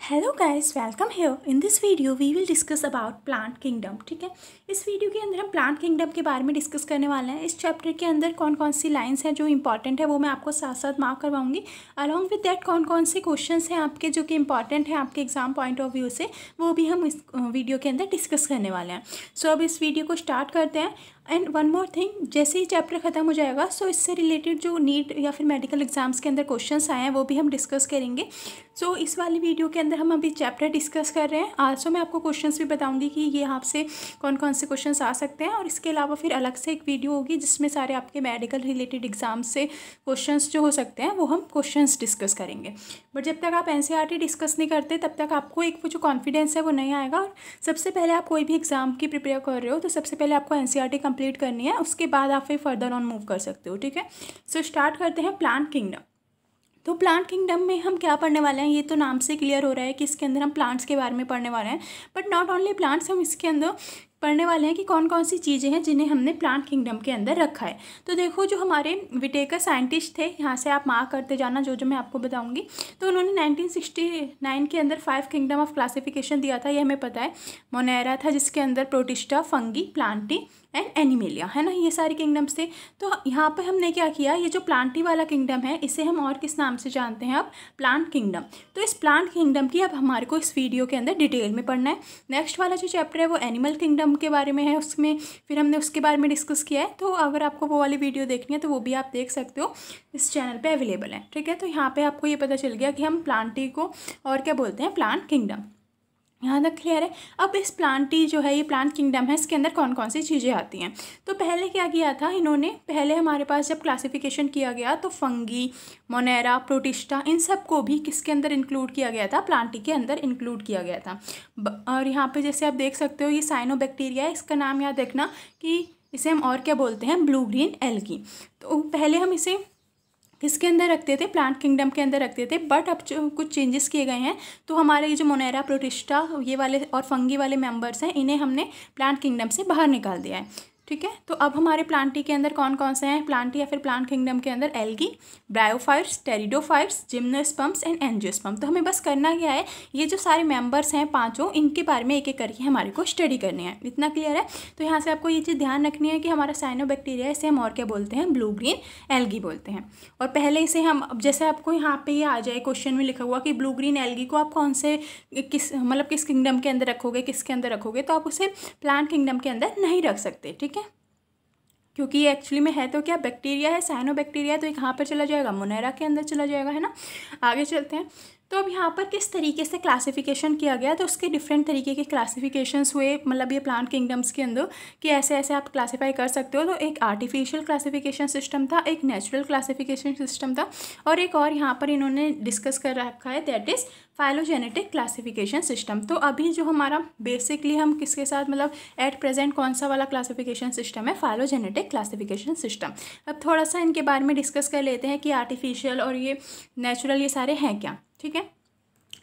Hello guys, welcome here. In this video we will discuss about plant kingdom. ठीक है, इस video के अंदर हम प्लांट किंगडम के बारे में डिस्कस करने वाले हैं। इस चैप्टर के अंदर कौन कौन सी लाइंस हैं जो इंपॉर्टेंट है वो मैं आपको साथ साथ मार्क करवाऊंगी। अलॉन्ग विद दैट कौन कौन से क्वेश्चंस हैं आपके जो कि इंपॉर्टेंट हैं आपके एग्जाम पॉइंट ऑफ व्यू से, वो भी हम इस वीडियो के अंदर डिस्कस करने वाले हैं। सो अब इस वीडियो को स्टार्ट करते हैं। एंड वन मोर थिंग, जैसे ही चैप्टर ख़त्म हो जाएगा सो इससे रिलेटेड जो नीट या फिर मेडिकल एग्जाम्स के अंदर क्वेश्चंस आए हैं वो भी हम डिस्कस करेंगे। सो इस वाली वीडियो के अंदर हम अभी चैप्टर डिस्कस कर रहे हैं। आल्सो मैं आपको क्वेश्चंस भी बताऊंगी कि ये आपसे कौन कौन से क्वेश्चंस आ सकते हैं, और इसके अलावा फिर अलग से एक वीडियो होगी जिसमें सारे आपके मेडिकल रिलेटेड एग्जाम्स से क्वेश्चंस जो हो सकते हैं वो हम क्वेश्चंस डिस्कस करेंगे। बट जब तक आप एनसीईआरटी डिस्कस नहीं करते तब तक आपको एक वो जो कॉन्फिडेंस है वो नहीं आएगा। और सबसे पहले आप कोई भी एग्जाम की प्रिपेयर कर रहे हो तो सबसे पहले आपको एनसीईआरटी कंप्लीट करनी है, उसके बाद आप फिर फर्दर ऑन मूव कर सकते हो। ठीक है, सो स्टार्ट करते हैं प्लांट किंगडम। तो प्लांट किंगडम में हम क्या पढ़ने वाले हैं, ये तो नाम से क्लियर हो रहा है कि इसके अंदर हम प्लांट्स के बारे में पढ़ने वाले हैं। बट नॉट ओनली प्लांट्स, हम इसके अंदर पढ़ने वाले हैं कि कौन कौन सी चीज़ें हैं जिन्हें हमने प्लांट किंगडम के अंदर रखा है। तो देखो, जो हमारे विटेकर साइंटिस्ट थे, यहाँ से आप मार्क करते जाना जो जो मैं आपको बताऊंगी। तो उन्होंने 1969 के अंदर 5 किंगडम ऑफ क्लासिफिकेशन दिया था, ये हमें पता है। मोनेरा था जिसके अंदर protista, fungi, Plantae and animalia, है ना, ये सारे किंगडम्स थे। तो यहाँ पे हमने क्या किया, ये जो प्लांटी वाला किंगडम है इसे हम और किस नाम से जानते हैं अब, प्लांट किंगडम। तो इस प्लांट किंगडम की अब हमारे को इस वीडियो के अंदर डिटेल में पढ़ना है। नेक्स्ट वाला जो चैप्टर है वो एनिमल किंगडम के बारे में है, उसमें फिर हमने उसके बारे में डिस्कस किया है। तो अगर आपको वो वाली वीडियो देखनी है तो वो भी आप देख सकते हो, इस चैनल पे अवेलेबल है। ठीक है, तो यहाँ पे आपको ये पता चल गया कि हम प्लांटी को और क्या बोलते हैं, प्लांट किंगडम। यहाँ तक क्लियर है। अब इस प्लांटी जो है, ये प्लांट किंगडम है, इसके अंदर कौन कौन सी चीज़ें आती हैं। तो पहले क्या किया था इन्होंने, पहले हमारे पास जब क्लासिफिकेशन किया गया तो फंगी, मोनेरा, प्रोटिस्टा, इन सब को भी किसके अंदर इंक्लूड किया गया था, प्लांटी के अंदर इंक्लूड किया गया था। और यहाँ पे जैसे आप देख सकते हो ये साइनोबैक्टीरिया है, इसका नाम याद रखना कि इसे हम और क्या बोलते हैं, ब्लू ग्रीन एल्गी। तो पहले हम इसे किसके अंदर रखते थे, प्लांट किंगडम के अंदर रखते थे। बट अब जो कुछ चेंजेस किए गए हैं, तो हमारे ये जो मोनेरा, प्रोटिस्टा, ये वाले और फंगी वाले मेंबर्स हैं, इन्हें हमने प्लांट किंगडम से बाहर निकाल दिया है। ठीक है, तो अब हमारे प्लांटी के अंदर कौन कौन से हैं, प्लांटी या फिर प्लांट किंगडम के अंदर algae, bryophytes, pteridophytes, gymnosperms and angiosperm. तो हमें बस करना क्या है, ये जो सारे मेंबर्स हैं पांचों, इनके बारे में एक एक करके हमारे को स्टडी करनी है। इतना क्लियर है। तो यहाँ से आपको ये चीज़ ध्यान रखनी है कि हमारा साइनोबैक्टीरिया, इसे हम और क्या बोलते हैं, ब्लू ग्रीन एल्गी बोलते हैं। और पहले इसे हम, जैसे आपको यहाँ पे ये आ जाए क्वेश्चन में लिखा हुआ कि ब्लू ग्रीन एल्गी को आप कौन से किस किंगडम के अंदर रखोगे, किसके अंदर रखोगे, तो आप उसे प्लांट किंगडम के अंदर नहीं रख सकते। ठीक है, क्योंकि ये एक्चुअली में है तो क्या, बैक्टीरिया है, साइनोबैक्टीरिया, तो ये कहाँ पर चला जाएगा, मोनेरा के अंदर चला जाएगा, है ना। आगे चलते हैं। तो अब यहाँ पर किस तरीके से क्लासिफिकेशन किया गया, तो उसके डिफरेंट तरीके के क्लासिफिकेशंस हुए, मतलब ये प्लांट किंगडम्स के अंदर कि ऐसे ऐसे आप क्लासीफाई कर सकते हो। तो एक आर्टिफिशियल क्लासिफिकेशन सिस्टम था, एक नेचुरल क्लासिफिकेशन सिस्टम था, और एक और यहाँ पर इन्होंने डिस्कस कर रखा है, that is phylogenetic classification system. तो अभी जो हमारा बेसिकली हम किसके साथ, मतलब एट प्रेजेंट कौन सा वाला क्लासिफिकेशन सिस्टम है, फाइलोजेनेटिक क्लासिफिकेशन सिस्टम। अब थोड़ा सा इनके बारे में डिस्कस कर लेते हैं कि आर्टिफिशियल और ये नेचुरल ये सारे हैं क्या। ठीक है,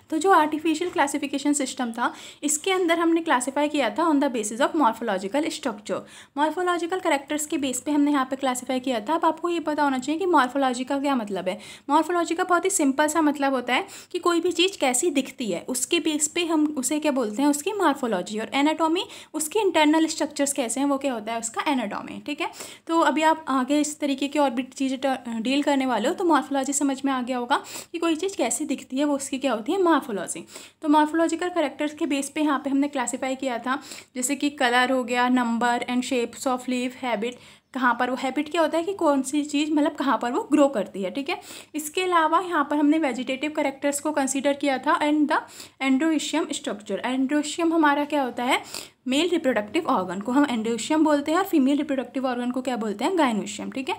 तो जो आर्टिफिशियल क्लासिफिकेशन सिस्टम था, इसके अंदर हमने क्लासिफाई किया था on the basis of morphological structure. Morphological characters के बेस पे हमने यहाँ पे क्लासिफाई किया था। अब आपको ये पता होना चाहिए कि मॉर्फोलॉजी का क्या मतलब है। मॉर्फोलॉजी का बहुत ही सिंपल सा मतलब होता है कि कोई भी चीज़ कैसी दिखती है उसके बेस पे हम उसे क्या बोलते हैं, उसकी मॉर्फोलॉजी। और एनाटॉमी, उसके इंटरनल स्ट्रक्चर्स कैसे हैं वो क्या होता है, उसका एनाटॉमी। ठीक है, तो अभी आप आगे इस तरीके की और भी चीज़ें डील करने वाले हो तो मॉर्फोलॉजी समझ में आ गया होगा कि कोई चीज़ कैसी दिखती है वो उसकी क्या होती है, मॉर्फोलॉजी। तो मॉर्फोलॉजिकल कैरेक्टर्स के बेस पे यहाँ पे हमने क्लासिफाई किया था, जैसे कि कलर हो गया, number and shapes of leaf, habit, कहाँ पर वो, हैबिट क्या होता है कि कौन सी चीज़, मतलब कहाँ पर वो ग्रो करती है। ठीक है, इसके अलावा यहाँ पर हमने वेजिटेटिव कैरेक्टर्स को कंसीडर किया था, एंड द एंड्रोइशियम स्ट्रक्चर। एंड्रोइशियम हमारा क्या होता है, मेल रिप्रोडक्टिव ऑर्गन को हम एंड्रोइशियम बोलते हैं, और फीमेल रिप्रोडक्टिव ऑर्गन को क्या बोलते हैं, गायनोशियम। ठीक है,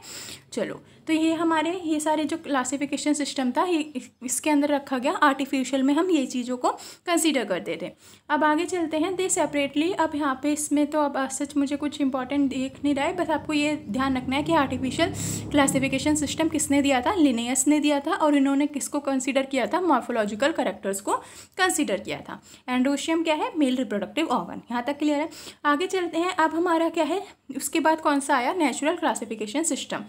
चलो, तो ये हमारे ये सारे जो क्लासिफिकेशन सिस्टम था ये इसके अंदर रखा गया। आर्टिफिशियल में हम ये चीज़ों को कंसीडर करते थे। अब आगे चलते हैं, दे सेपरेटली। अब यहाँ पे इसमें तो अब सच मुझे कुछ इंपॉर्टेंट देख नहीं रहा है, बस आपको ये ध्यान रखना है कि आर्टिफिशियल क्लासिफिकेशन सिस्टम किसने दिया था, लिनेयस ने दिया था, और इन्होंने किसको कंसीडर किया था, मॉर्फोलॉजिकल कैरेक्टर्स को कंसीडर किया था। एंड्रोशियम क्या है, मेल रिप्रोडक्टिव ऑर्गन। यहाँ तक क्लियर है। आगे चलते हैं। अब हमारा क्या है, उसके बाद कौन सा आया, नेचुरल क्लासिफिकेशन सिस्टम।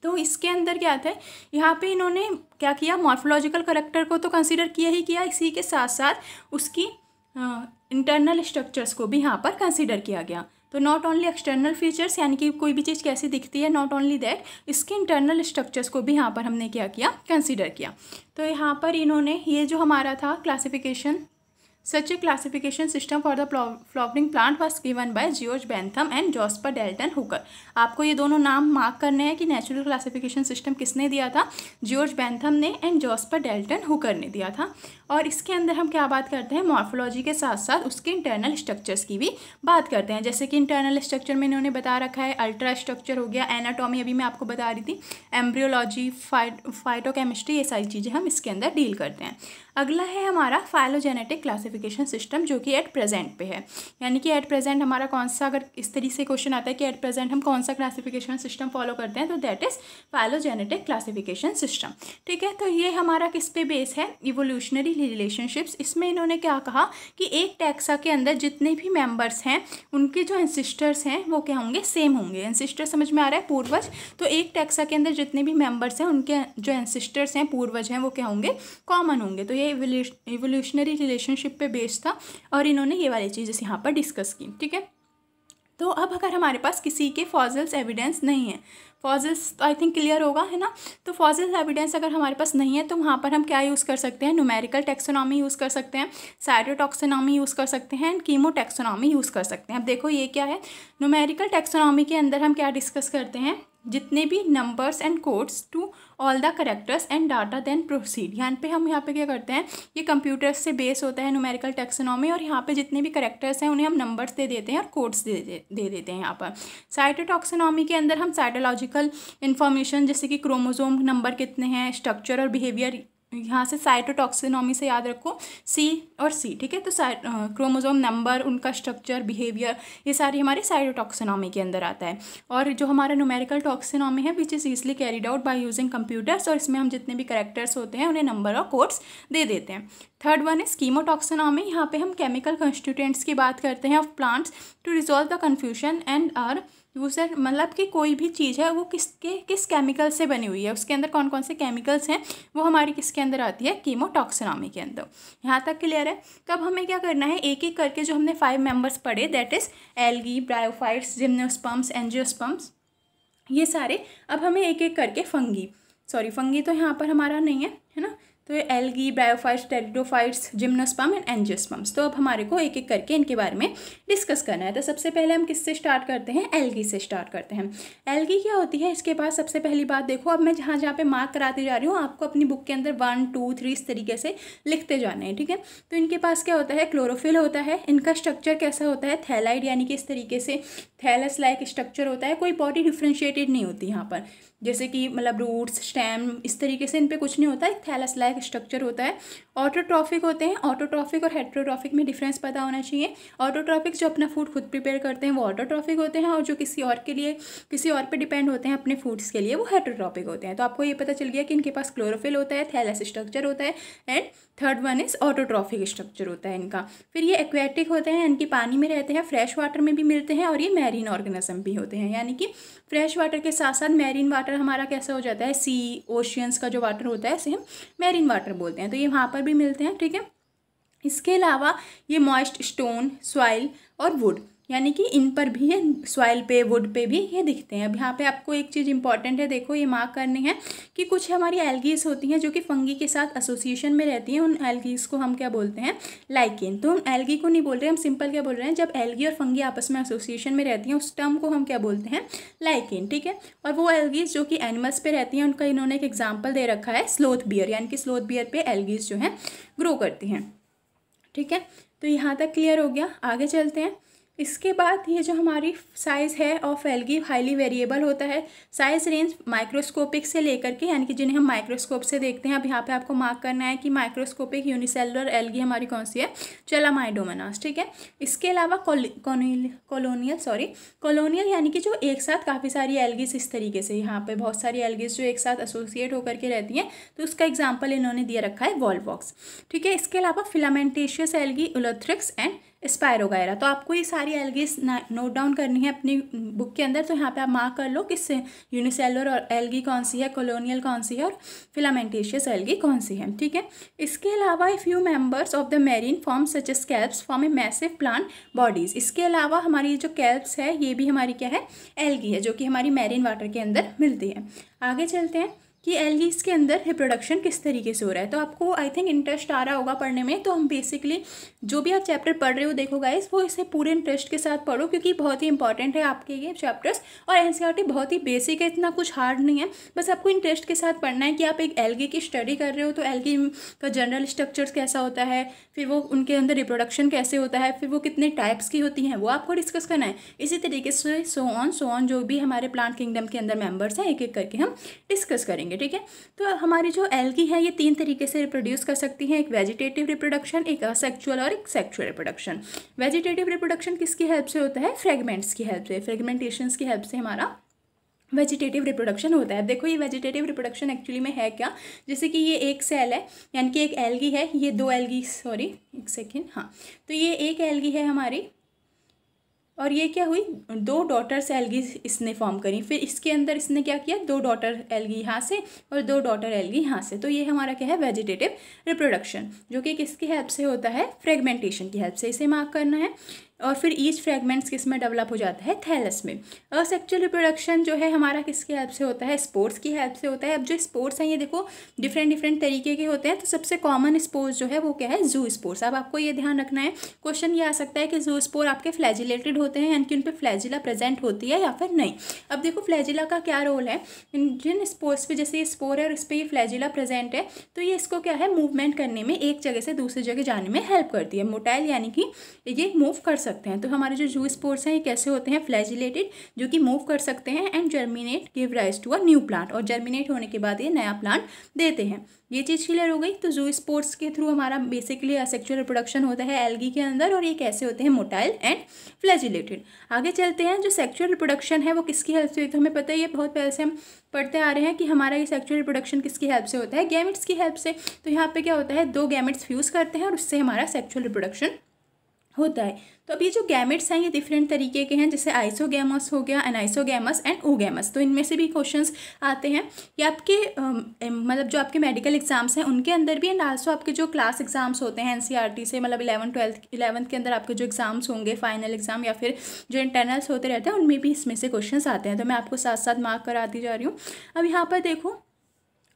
तो इसके अंदर क्या आता है, यहाँ पे इन्होंने क्या किया, मॉर्फोलॉजिकल करेक्टर को तो कंसीडर किया ही किया, इसी के साथ साथ उसकी इंटरनल स्ट्रक्चर्स को भी यहाँ पर कंसीडर किया गया। तो नॉट ओनली एक्सटर्नल फीचर्स यानी कि कोई भी चीज़ कैसी दिखती है, नॉट ओनली दैट, इसके इंटरनल स्ट्रक्चर्स को भी यहाँ पर हमने क्या किया, कंसीडर किया। तो यहाँ पर इन्होंने ये जो हमारा था classification, Such a classification system for the flowering plant was given by George Bentham and Jasper Dalton Hooker। आपको ये दोनों नाम मार्क करने हैं कि नेचुरल क्लासिफिकेशन सिस्टम किसने दिया था, जॉर्ज बेंथम ने एंड जॉस्पर डेल्टन हुकर ने दिया था। और इसके अंदर हम क्या बात करते हैं, मॉर्फोलॉजी के साथ साथ उसके इंटरनल स्ट्रक्चर्स की भी बात करते हैं। जैसे कि इंटरनल स्ट्रक्चर में इन्होंने बता रखा है, अल्ट्रा स्ट्रक्चर हो गया, एनाटॉमी अभी मैं आपको बता रही थी, एम्ब्रियोलॉजी, फाइटोकेमिस्ट्री, ये सारी चीज़ें हम इसके अंदर डील करते हैं। अगला है हमारा फाइलोजेनेटिक क्लासिफिकेशन सिस्टम, जो कि एट प्रेजेंट पे है, यानी कि एट प्रेजेंट हमारा कौन सा, अगर इस तरीके से क्वेश्चन आता है कि एट प्रेजेंट हम कौन सा क्लासिफिकेशन सिस्टम फॉलो करते हैं, तो that is phylogenetic classification system. ठीक है, तो ये हमारा किस पे बेस है, इवोल्यूशनरी रिलेशनशिप्स। इसमें इन्होंने क्या कहा कि एक टैक्सा के अंदर जितने भी मेंबर्स हैं उनके जो एंसिस्टर्स हैं वो क्या होंगे, सेम होंगे। एंसिस्टर समझ में आ रहा है, पूर्वज। तो एक टैक्सा के अंदर जितने भी मेंबर्स हैं उनके जो एंसिस्टर्स हैं, पूर्वज हैं, वो क्या होंगे, कॉमन होंगे। तो ये इवोल्यूशनरी रिलेशनशिप पे बेस्ड था और इन्होंने ये वाली चीज़ यहाँ पर डिस्कस की। ठीक है, तो अब अगर हमारे पास किसी के फॉसिल्स एविडेंस नहीं है, फॉसिल्स तो आई थिंक क्लियर होगा, है ना। तो फॉसिल्स एविडेंस अगर हमारे पास नहीं है तो वहाँ पर हम क्या यूज़ कर सकते हैं, न्यूमेरिकल टैक्सोनॉमी यूज़ कर सकते हैं, साइटोटॉक्सोनॉमी यूज़ कर सकते हैं एंड कीमोटैक्सोनॉमी यूज़ कर सकते हैं। अब देखो ये क्या है, न्यूमेरिकल टैक्सोनॉमी के अंदर हम क्या डिस्कस करते हैं, जितने भी numbers and codes to all the characters and data then proceed. यहाँ पे क्या करते हैं, ये कंप्यूटर्स से बेस होता है न्यूमेरिकल टैक्सोनॉमी, और यहाँ पे जितने भी करेक्टर्स हैं उन्हें हम नंबर्स दे देते हैं और कोड्स दे देते हैं। यहाँ पर साइटोटॉक्सोनॉमी के अंदर हम साइटोलॉजिकल इन्फॉर्मेशन, जैसे कि क्रोमोसोम नंबर कितने हैं, स्ट्रक्चर और बिहेवियर, यहाँ से साइटोटॉक्सोनॉमी से याद रखो सी और सी। ठीक है, तो क्रोमोसोम नंबर, उनका स्ट्रक्चर, बिहेवियर, ये सारी हमारी साइटोटॉक्सोनॉमी के अंदर आता है। और जो हमारा न्यूमेरिकल टॉक्सोनॉमी है which is easily carried out by using computers, और इसमें हम जितने भी कैरेक्टर्स होते हैं उन्हें नंबर और कोड्स दे देते हैं। थर्ड वन इज कीमोटॉक्सोनॉमी, यहाँ पे हम केमिकल कंस्टिट्यूएंट्स की बात करते हैं of plants to resolve the confusion and are user, मतलब कि कोई भी चीज़ है वो किस केमिकल से बनी हुई है, उसके अंदर कौन कौन से केमिकल्स हैं, वो हमारी किसके अंदर आती है, कीमोटॉक्सोनॉमी के अंदर। यहाँ तक क्लियर है। तब हमें क्या करना है, एक एक करके जो हमने 5 मेंबर्स पढ़े, that is algae, bryophytes, gymnosperms, angiosperms, ये सारे, अब हमें एक एक करके फंगी तो यहाँ पर हमारा नहीं है ना, तो ये algae, bryophytes, pteridophytes, gymnosperm and angiosperms. तो अब हमारे को एक एक करके इनके बारे में डिस्कस करना है। तो सबसे पहले हम किससे स्टार्ट करते हैं, एल्गी से स्टार्ट करते हैं। एल्गी क्या होती है, इसके पास सबसे पहली बात देखो, अब मैं जहाँ पे मार्क कराती जा रही हूँ आपको अपनी बुक के अंदर 1 2 3 इस तरीके से लिखते जाने हैं। ठीक है, तो इनके पास क्या होता है, क्लोरोफिल होता है। इनका स्ट्रक्चर कैसा होता है, थैलाइड, यानी कि इस तरीके से थैलस लाइक स्ट्रक्चर होता है। कोई बॉडी डिफ्रेंशिएटेड नहीं होती यहाँ पर, जैसे कि मतलब रूट्स, स्टेम, इस तरीके से इन पे कुछ नहीं होता है, थैलस लाइक स्ट्रक्चर होता है। ऑटोट्रॉफिक होते हैं। ऑटोट्रॉफिक और हेट्रोट्रॉफिक में डिफरेंस पता होना चाहिए। ऑटोट्रॉफिक जो अपना फूड खुद प्रिपेयर करते हैं वो ऑटोट्रॉफिक होते हैं, और जो किसी और पे डिपेंड होते हैं अपने फूड्स के लिए वो हेट्रोट्रॉफिक होते हैं। तो आपको ये पता चल गया कि इनके पास क्लोरोफिल होता है, थैलस स्ट्रक्चर होता है, and third one is autotrophic structure होता है इनका। फिर ये एक्वेटिक होते हैं, इनकी पानी में रहते हैं, फ्रेश वाटर में भी मिलते हैं, और ये मैरीन ऑर्गेनिज्म भी होते हैं। यानी कि फ्रेश वाटर के साथ साथ मैरीन वाटर हमारा कैसा हो जाता है, सी, ओशियंस का जो वाटर होता है इसे हम मैरीन वाटर बोलते हैं, तो ये वहाँ पर भी मिलते हैं। ठीक है, इसके अलावा ये मॉइस्ट स्टोन, सॉइल और वुड, यानी कि इन पर भी ये सॉइल पे, वुड पे भी ये दिखते हैं। अब यहाँ पे आपको एक चीज़ इंपॉर्टेंट है, देखो ये मार्क करनी है कि कुछ हमारी एल्गीज होती हैं जो कि फंगी के साथ एसोसिएशन में रहती हैं। उन एल्गीज को हम क्या बोलते हैं, लाइकेन। तो हम एल्गी को नहीं बोल रहे, हम सिंपल क्या बोल रहे हैं, जब एल्गी और फंगी आपस में एसोसिएशन में रहती हैं उस टर्म को हम क्या बोलते हैं, लाइकेन। ठीक है, और वो एल्गीज जो कि एनिमल्स पे रहती हैं उनका इन्होंने एक एग्जाम्पल दे रखा है, स्लोथ बियर, यानी कि स्लोथ बियर पे एल्गीज जो है ग्रो करती हैं। ठीक है, तो यहाँ तक क्लियर हो गया। आगे चलते हैं। इसके बाद ये जो हमारी साइज़ है ऑफ एल्गी हाईली वेरिएबल होता है। साइज़ रेंज माइक्रोस्कोपिक से लेकर के, यानी कि जिन्हें हम माइक्रोस्कोप से देखते हैं। अब यहाँ पे आपको मार्क करना है कि माइक्रोस्कोपिक यूनिसेलुलर एल्गी हमारी कौन सी है, चलामाइडोमोनास। ठीक है, इसके अलावा कॉलोनियल यानी कि जो एक साथ काफ़ी सारी एल्गीज इस तरीके से, यहाँ पे बहुत सारी एल्गीज जो एक साथ एसोसिएट होकर के रहती हैं, तो उसका एग्जाम्पल इन्होंने दिया रखा है वॉल्वॉक्स। ठीक है, इसके अलावा फिलामेंटेशियस एल्गी, उलोथ्रिक्स एंड स्पायरोगायरा। तो आपको ये सारी एल्गीज नोट डाउन करनी है अपनी बुक के अंदर। तो यहाँ पे आप मार्क कर लो किससे यूनिसेलुलर और एल्गी कौन सी है, कॉलोनियल कौन सी है और फिलामेंटेशियस एल्गी कौन सी है, ठीक है। इसके अलावा a few members of the marine form such as kelps form a massive plant bodies. इसके अलावा हमारी जो कैल्प्स है ये भी हमारी क्या है, एल्गी है, जो कि हमारी मैरीन वाटर के अंदर मिलती है। आगे चलते हैं कि एल्गीज के अंदर रिप्रोडक्शन किस तरीके से हो रहा है। तो आपको आई थिंक इंटरेस्ट आ रहा होगा पढ़ने में। तो हम बेसिकली जो भी आप चैप्टर पढ़ रहे हो देखो गाइस, वो इसे पूरे इंटरेस्ट के साथ पढ़ो, क्योंकि बहुत ही इंपॉर्टेंट है आपके ये चैप्टर्स। और एनसीईआरटी बहुत ही बेसिक है, इतना कुछ हार्ड नहीं है, बस आपको इंटरेस्ट के साथ पढ़ना है कि आप एक एल्गी की स्टडी कर रहे हो तो एल्गी का जनरल स्ट्रक्चर्स कैसा होता है, फिर वो उनके अंदर रिप्रोडक्शन कैसे होता है, फिर वो कितने टाइप्स की होती हैं वो आपको डिस्कस करना है। इसी तरीके से सो ऑन जो भी हमारे प्लांट किंगडम के अंदर मेंबर्स हैं एक एक करके हम डिस्कस करेंगे, ठीक है। तो हमारी जो एल्गी है ये 3 तरीके से रिप्रोड्यूस कर सकती हैं, एक वेजिटेटिव रिप्रोडक्शन, एक असेक्सुअल और एक सेक्सुअल रिप्रोडक्शन। वेजिटेटिव रिप्रोडक्शन किसकी हेल्प से होता है, फ्रेगमेंट्स की हेल्प से, फ्रेगमेंटेशंस की हेल्प से हमारा वेजिटेटिव रिप्रोडक्शन होता है। अब देखो ये वेजिटेटिव रिप्रोडक्शन एक्चुअली में है क्या, जैसे कि ये एक सेल है, यानी कि एक एल्गी है, ये 2 एल्गी, सॉरी एक सेकेंड, हाँ, तो ये एक एल्गी है हमारी, और ये क्या हुई, 2 डॉटर एल्गी इसने फॉर्म करी। फिर इसके अंदर इसने क्या किया, 2 डॉटर एल्गी यहाँ से और 2 डॉटर एल्गी यहाँ से। तो ये हमारा क्या है, वेजिटेटिव रिप्रोडक्शन, जो कि किसकी हेल्प से होता है, फ्रेगमेंटेशन की हेल्प से। इसे मार्क करना है। और फिर ईच फ्रेगमेंट्स किस में डेवलप हो जाता है, थैलस में। असेक्सुअल रिप्रोडक्शन जो है हमारा किसकी हेल्प से होता है, स्पोर्स की हेल्प से होता है। अब जो स्पोर्स हैं ये देखो डिफरेंट तरीके के होते हैं। तो सबसे कॉमन स्पोर्स जो है वो क्या है, जू स्पोर्स। अब आपको ये ध्यान रखना है, क्वेश्चन ये आ सकता है कि जू स्पोर आपके फ्लैजिलेटेड होते हैं, यानी कि उन पर फ्लैजिला प्रेजेंट होती है या फिर नहीं। अब देखो फ्लैजिला का क्या रोल है, जिन स्पोर्स पे, जैसे ये स्पोर है और इस पर ये फ्लैजिला प्रेजेंट है, तो ये इसको क्या है, मूवमेंट करने में, एक जगह से दूसरी जगह जाने में हेल्प करती है। मोटाइल यानी कि ये मूव कर सकते हैं। तो हमारे जो जू स्पोर्स हैं ये कैसे होते हैं, फ्लैजिलेटेड, जो कि मूव कर सकते हैं, and germinate give rise to a new plant, और जर्मिनेट होने के बाद ये नया प्लांट देते हैं। ये चीज़ क्लियर हो गई। तो जू स्पोर्स के थ्रू हमारा बेसिकली असेक्सुअल रिप्रोडक्शन होता है एल्गी के अंदर, और ये कैसे होते हैं, मोटाइल एंड फ्लैजिलेटेड। आगे चलते हैं, जो सेक्सुअल रिप्रोडक्शन है वो किसकी हेल्प से होती है, तो हमें पता है ये बहुत पहले से हम पढ़ते आ रहे हैं कि हमारा ये सेक्सुअल रिप्रोडक्शन किसकी हेल्प से होता है, गैमेट्स की हेल्प से। तो यहाँ पे क्या होता है, 2 गैमेट्स फ्यूज़ करते हैं और उससे हमारा सेक्सुअल रिप्रोडक्शन होता है। तो अब ये जो गैमेट्स हैं ये डिफरेंट तरीके के हैं, जैसे आइसोगैमस हो गया, एनाइसोगैमस एंड ओगैमस। तो इनमें से भी क्वेश्चंस आते हैं। ये आपके मतलब जो आपके मेडिकल एग्जाम्स हैं उनके अंदर भी, एंड आल्सो आपके जो क्लास एग्जाम्स होते हैं एनसीईआरटी से, मतलब 11th के अंदर आपके जो एग्जाम्स होंगे, फाइनल एग्जाम या फिर जो इंटरनल्स होते रहते हैं, उनमें भी इसमें से क्वेश्चंस आते हैं। तो मैं आपको साथ साथ मार्क कराती जा रही हूँ। अब यहाँ पर देखो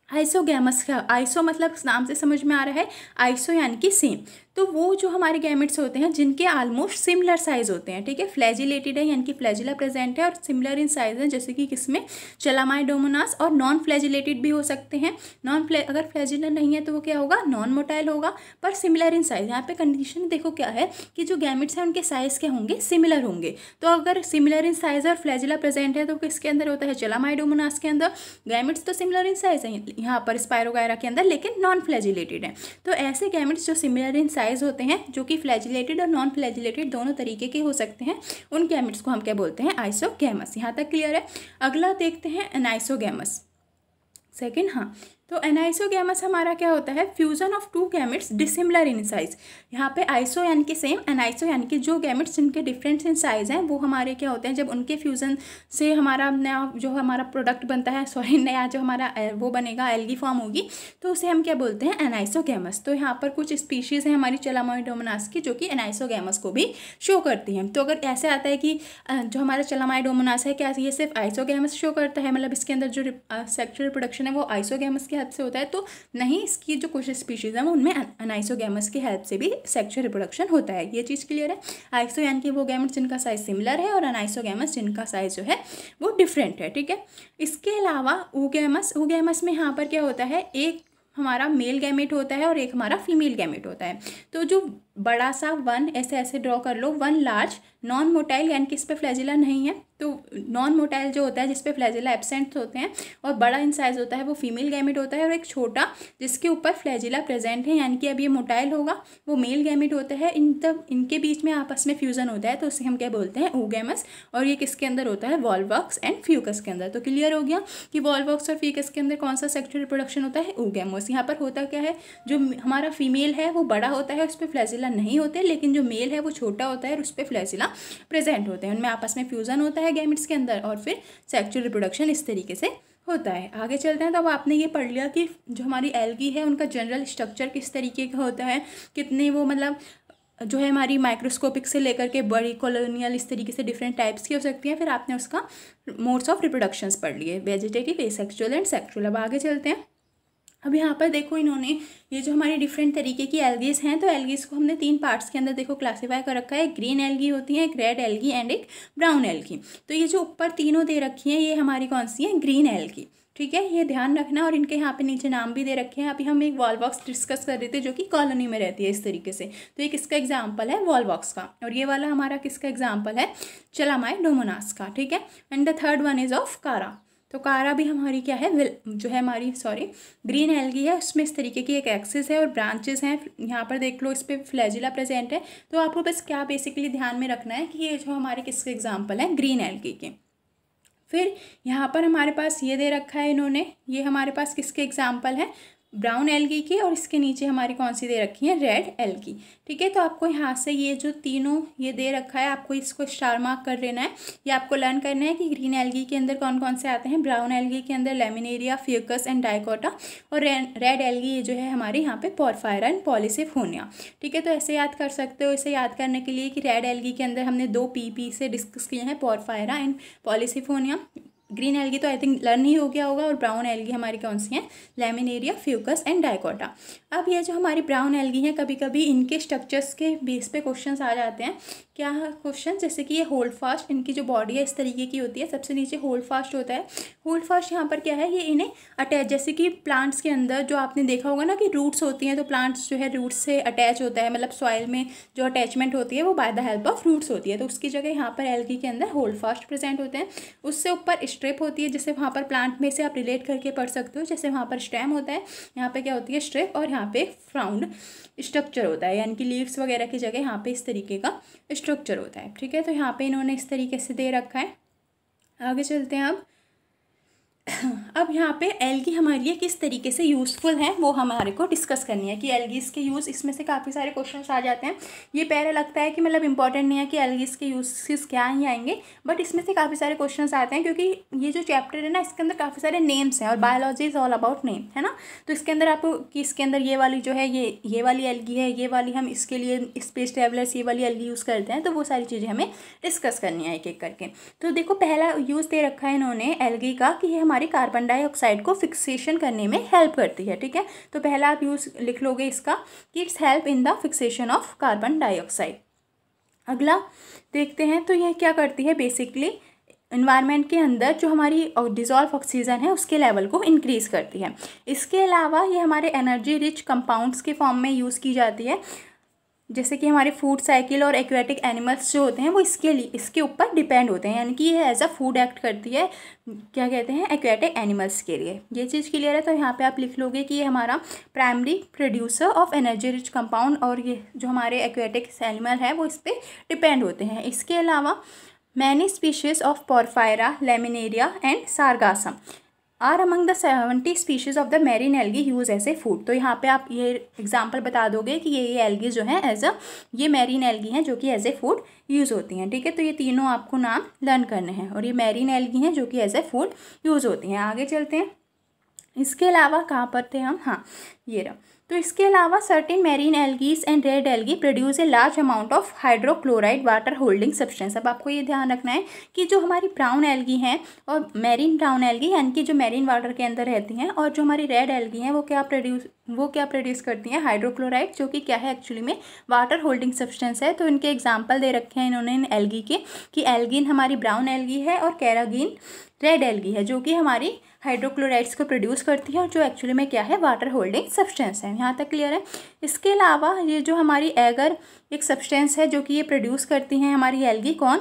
आइसोगैमस का, आइसो मतलब नाम से समझ में आ रहा है, आइसो यानी कि सेम। तो वो जो हमारे गैमेट्स होते हैं जिनके ऑलमोस्ट सिमिलर साइज होते हैं, ठीक है। फ्लैजिलेटेड है यानी कि फ्लैजिला प्रेजेंट है और सिमिलर इन साइज है, जैसे कि किसमें, चलामाइडोमोनास। और नॉन फ्लैजिलेटेड भी हो सकते हैं। अगर फ्लैजिला नहीं है तो वो क्या होगा, नॉन मोटाइल होगा, पर सिमिलर इन साइज। यहाँ पे कंडीशन देखो क्या है कि जो गैमेट्स हैं उनके साइज क्या होंगे, सिमिलर होंगे। तो अगर सिमिलर इन साइज और फ्लैजिला प्रेजेंट है तो किसके अंदर होता है, चलामाइडोमोनास के अंदर। गैमेट्स तो सिमिलर इन साइज है यहाँ पर स्पायरोगायरा के अंदर, लेकिन नॉन फ्लैजिलेटेड है। तो ऐसे गैमेट्स जो सिमिलर इन साइज होते हैं, जो कि फ्लैजिलेटेड और नॉन फ्लैजिलेटेड दोनों तरीके के हो सकते हैं, उन गैमेट्स को हम क्या बोलते हैं, आइसोगैमस। यहाँ तक क्लियर है। अगला देखते हैं एनाइसोगैमस। सेकेंड, हाँ, तो एनाइसोगैमस हमारा क्या होता है, fusion of 2 gametes dissimilar in size. यहाँ पे आइसो यानी कि सेम, एनाइसो यानी कि जो गैमेट्स जिनके डिफरेंट इन साइज हैं वो हमारे क्या होते हैं, जब उनके फ्यूजन से हमारा नया जो हमारा प्रोडक्ट बनता है, सॉरी नया जो हमारा वो बनेगा, एल्गी फॉर्म होगी, तो उसे हम क्या बोलते हैं, एनाइसोगैमस। तो यहाँ पर कुछ स्पीशीज़ हैं हमारी चलामाइडोमोनास की जो कि एनाइसोगैमस को भी शो करती हैं। तो अगर ऐसे आता है कि जो हमारा चलामाइडोमोनास है, क्या ये सिर्फ आइसोगैमस शो करता है, मतलब इसके अंदर जो सेक्सुअल रिप्रोडक्शन है वो आइसोगैमस की हेल्प से होता है, तो नहीं, इसकी जो कुछ स्पीशीज़ हैं उनमें एनाइसोगैमस की हेल्प से भी सेक्सुअल रिप्रोडक्शन होता है। ये चीज़ क्लियर है। आइसो यानी कि वो गैमेट्स जिनका साइज सिमिलर है, और एनाइसोगैमस जिनका साइज जो है वो डिफरेंट है, ठीक है। इसके अलावा ओगैमस में यहाँ पर क्या होता है, एक हमारा मेल गैमेट होता है और एक हमारा फीमेल गैमेट होता है। तो जो बड़ा सा 1 ऐसे ड्रॉ कर लो, 1 लार्ज नॉन मोटाइल यानी कि इस पर फ्लैजिला नहीं है, तो नॉन मोटाइल जो होता है जिस पे फ्लैजिला एब्सेंट होते हैं और बड़ा इन साइज होता है वो फीमेल गैमेट होता है, और एक छोटा जिसके ऊपर फ्लैजिला प्रेजेंट है यानी कि अब ये मोटाइल होगा वो मेल गैमेट होता है। इनके बीच में आपस में फ्यूजन होता है तो उसे हम क्या बोलते हैं, oogamous। और ये किसके अंदर होता है, वॉल्वॉक्स एंड फ्यूकस के अंदर। तो क्लियर हो गया कि वॉल्वॉक्स और फ्यूकस के अंदर कौन सा सेक्सुअल रिप्रोडक्शन होता है, oogamous। यहाँ पर होता क्या है, जो हमारा फीमेल है वो बड़ा होता है, उस पर फ्लैजिला नहीं होते, लेकिन जो मेल है वो छोटा होता है और उस पर फ्लैजिला प्रेजेंट होते हैं। उनमें आपस में फ्यूजन होता है गैमेट्स के अंदर और फिर सेक्सुअल रिप्रोडक्शन इस तरीके से होता है। आगे चलते हैं। तो अब आपने ये पढ़ लिया कि जो हमारी एल्गी है उनका जनरल स्ट्रक्चर किस तरीके का होता है, कितने वो मतलब जो है हमारी माइक्रोस्कोपिक से लेकर के बड़ी कॉलोनियल इस तरीके से डिफरेंट टाइप्स की हो सकती हैं। फिर आपने उसका मोड्स ऑफ रिप्रोडक्शंस पढ़ लिए, वेजिटेटिव, एसेक्सुअल एंड सेक्सुअल। अब आगे चलते हैं। अब यहाँ पर देखो इन्होंने ये जो हमारी डिफरेंट तरीके की एल्गीज हैं, तो एल्गीज को हमने 3 पार्ट्स के अंदर देखो क्लासीफाई कर रखा है। ग्रीन एल्गी होती है, एक रेड एल्गी एंड एक ब्राउन एल्गी। तो ये जो ऊपर तीनों दे रखी हैं ये हमारी कौन सी है, ग्रीन एल्गी। ठीक है, ये ध्यान रखना। और इनके यहाँ पे नीचे नाम भी दे रखे हैं। अभी हम एक वॉल्वॉक्स डिस्कस कर रहे थे जो कि कॉलोनी में रहती है इस तरीके से, तो ये किसका एग्जाम्पल है, वॉल्वॉक्स का। और ये वाला हमारा किसका एग्जाम्पल है, चलामाइडोमोनास का। ठीक है, and the third one is of कारा। तो कारा भी हमारी क्या है, जो है हमारी ग्रीन एल्गी है, उसमें इस तरीके की एक एक्सिस है और ब्रांचेस हैं। यहाँ पर देख लो इस पर फ्लैजिला प्रेजेंट है। तो आपको बस क्या बेसिकली ध्यान में रखना है कि ये जो हमारे किसके एग्जाम्पल है, ग्रीन एल्गी के। फिर यहाँ पर हमारे पास ये दे रखा है इन्होंने, ये हमारे पास किसके एग्जाम्पल है, ब्राउन एल्गी की, और इसके नीचे हमारी कौन सी दे रखी है, रेड एल्गी। ठीक है, तो आपको यहाँ से ये जो तीनों ये दे रखा है आपको इसको स्टार मार्क कर लेना है। ये आपको लर्न करना है कि ग्रीन एल्गी के अंदर कौन कौन से आते हैं, ब्राउन एल्गी के अंदर लैमिनेरिया, फ्यूकस एंड डाइकोटा, और रेड एल्गी ये जो है हमारे यहाँ पे पोरफायरा एंड पॉलीसिफोनिया। ठीक है, तो ऐसे याद कर सकते हो। इसे याद करने के लिए कि रेड एल्गी के अंदर हमने 2 पी से डिस्कस किए हैं, porphyra and Polysiphonia. Green algae तो आई थिंक लर्न ही हो गया होगा। और ब्राउन एल्गी हमारी कौन सी हैं, लैमिनेरिया, फ्यूकस एंड डाइकोटा। अब ये जो हमारी ब्राउन एल्गी हैं कभी कभी इनके स्ट्रक्चर्स के बेस पे क्वेश्चंस आ जाते हैं। क्या क्वेश्चन, जैसे कि ये होल्ड फास्ट, इनकी जो बॉडी है इस तरीके की होती है, सबसे नीचे होल्ड फास्ट होता है। होल्ड फास्ट यहाँ पर क्या है, ये इन्हें अटैच, जैसे कि प्लांट्स के अंदर जो आपने देखा होगा ना कि रूट्स होती हैं, तो प्लांट्स जो है रूट्स से अटैच होता है, मतलब सॉइल में जो अटैचमेंट होती है वो by the help of roots होती है। तो उसकी जगह यहाँ पर एल्गी के अंदर होल्ड फास्ट प्रेजेंट होते हैं। उससे ऊपर स्ट्रिप होती है, जैसे वहाँ पर प्लांट में से आप रिलेट करके पढ़ सकते हो, जैसे वहाँ पर स्टेम होता है, यहाँ पे क्या होती है, स्ट्रिप, और यहाँ पे फ्राउंड स्ट्रक्चर होता है, यानी कि लीव्स वगैरह की जगह यहाँ पे इस तरीके का स्ट्रक्चर होता है। ठीक है, तो यहाँ पे इन्होंने इस तरीके से दे रखा है। आगे चलते हैं। अब यहाँ पे एल्गी हमारे लिए किस तरीके से यूज़फुल है वो हमारे को डिस्कस करनी है कि एल्गीज के यूज़, इसमें से काफ़ी सारे क्वेश्चंस आ जाते हैं। ये पहले लगता है कि मतलब इंपॉर्टेंट नहीं है कि एल्गीज के यूज़ क्या ही आएंगे, बट इसमें से काफ़ी सारे क्वेश्चंस आते हैं क्योंकि ये जो चैप्टर है ना इसके अंदर काफ़ी सारे नेम्स हैं और biology is all about name, है ना। तो इसके अंदर आपको कि इसके अंदर ये वाली जो है ये वाली एल्गी है, ये वाली हम इसके लिए स्पेस ट्रैवलर्स ये वाली एल्गी यूज़ करते हैं, तो वो सारी चीज़ें हमें डिस्कस करनी है एक एक करके। तो देखो पहला यूज़ दे रखा है इन्होंने एल्गी का कि ये हमारी कार्बन डाइऑक्साइड को फिक्सेशन करने में हेल्प करती है। ठीक है, तो पहला आप यूज लिख लोगे इसका कि it's help in the fixation of carbon dioxide. अगला देखते हैं, तो यह क्या करती है, बेसिकली इन्वायरमेंट के अंदर जो हमारी डिजॉल्व ऑक्सीजन है उसके लेवल को इंक्रीज़ करती है। इसके अलावा ये हमारे एनर्जी रिच कंपाउंड्स के फॉर्म में यूज़ की जाती है, जैसे कि हमारे फूड साइकिल और एक्वेटिक एनिमल्स जो होते हैं वो इसके ऊपर डिपेंड होते हैं, यानी कि ये एज अ फूड एक्ट करती है, क्या कहते हैं, एक्वेटिक एनिमल्स के लिए। ये चीज़ क्लियर है। तो यहाँ पे आप लिख लोगे कि ये हमारा primary producer of energy rich compound, और ये जो हमारे एक्वेटिक एनिमल है वो इस पर डिपेंड होते हैं। इसके अलावा many species of Porphyra, Laminaria and Sargassum are among the 70 species of the marine algae used as a food. तो यहाँ पे आप ये एग्जांपल बता दोगे कि ये एल्गी जो है ये मैरीन एल्गी हैं जो कि एज ए फूड यूज़ होती हैं। ठीक है, तो ये तीनों आपको नाम लर्न करने हैं, और ये मैरीन एल्गी हैं जो कि एज ए फूड यूज़ होती हैं। आगे चलते हैं। इसके अलावा कहाँ पर थे हम, हाँ ये रहा। तो इसके अलावा certain marine algae and red algae produce a large amount of hydrochloride water holding substance. अब आपको ये ध्यान रखना है कि जो हमारी ब्राउन एल्गी हैं और मैरीन ब्राउन एल्गी यानी कि जो मैरीन वाटर के अंदर रहती हैं, और जो हमारी रेड एल्गी हैं वो क्या प्रोड्यूस करती हैं, हाइड्रोक्लोराइड, जो कि क्या है एक्चुअली में वाटर होल्डिंग सब्सटेंस है। तो इनके एग्जाम्पल दे रखे हैं इन्होंने इन एल्गी के कि एल्गिन हमारी ब्राउन एल्गी है और कैरागिन रेड एल्गी है जो कि हमारी हाइड्रोक्लोराइड्स को प्रोड्यूस करती है और जो एक्चुअली में क्या है, वाटर होल्डिंग सब्सटेंस है। यहाँ तक क्लियर है। इसके अलावा ये जो हमारी एगर एक सब्सटेंस है जो कि ये प्रोड्यूस करती हैं हमारी एल्गी, कौन,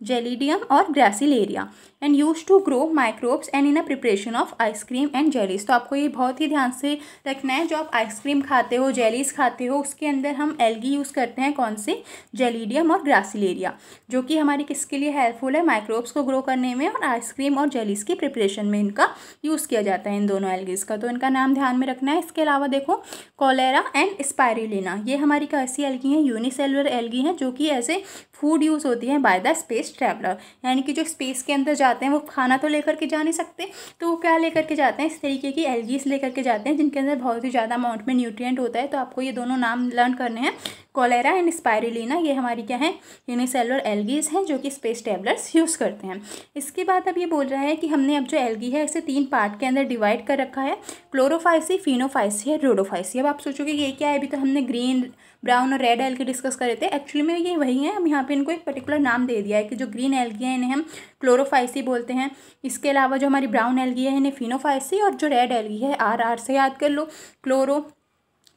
जेलिडियम और Gracilaria, and used to grow microbes and in a preparation of ice cream and jellies. तो आपको ये बहुत ही ध्यान से रखना है, जो आप आइसक्रीम खाते हो, जेलीज खाते हो, उसके अंदर हम एल्गी यूज़ करते हैं, कौन से, जेलिडियम और ग्रासिलेरिया, जो कि हमारी किसके लिए हेल्पफुल है, माइक्रोब्स को ग्रो करने में, और आइसक्रीम और जेलीज की प्रिपरेशन में इनका यूज़ किया जाता है, इन दोनों एल्गीज का। तो इनका नाम ध्यान में रखना है। इसके अलावा देखो कॉलेरा एंड स्पाइरुलिना, ये हमारी कैसी एल्गी हैं, यूनिसेलुलर एल्गी हैं, जो कि ऐसे फूड यूज़ होती हैं बाय द स्पेस ट्रैवलर, यानी कि जो स्पेस के अंदर जाते हैं वो खाना तो लेकर के जा नहीं सकते, तो वो क्या लेकर के जाते हैं, इस तरीके की एल्गीज लेकर के जाते हैं जिनके अंदर बहुत ही ज़्यादा अमाउंट में न्यूट्रिएंट होता है। तो आपको ये दोनों नाम लर्न करने हैं, कॉलेरा एंड स्पाइरुलिना, ये हमारी क्या है, यूनिसेलुलर एल्गीज हैं जो कि स्पेस ट्रैवलर्स यूज़ करते हैं। इसके बाद अब ये बोल रहा है कि हमने अब जो एल्गी है इसे 3 पार्ट के अंदर डिवाइड कर रखा है, क्लोरोफाइसी, फिनोफाइसी और रोडोफाइसी। अब आप सोचोगे ये क्या है, अभी तो हमने ग्रीन, ब्राउन और रेड एल्गी डिस्कस करे थे, एक्चुअली में ये वही है। हम यहाँ पे इनको एक पर्टिकुलर नाम दे दिया है कि जो ग्रीन एल्गी है इन्हें हम क्लोरोफाइसी बोलते हैं, इसके अलावा जो हमारी ब्राउन एल्गी है इन्हें फिनोफाइसी, और जो रेड एल्गी है आर से याद कर लो, क्लोरो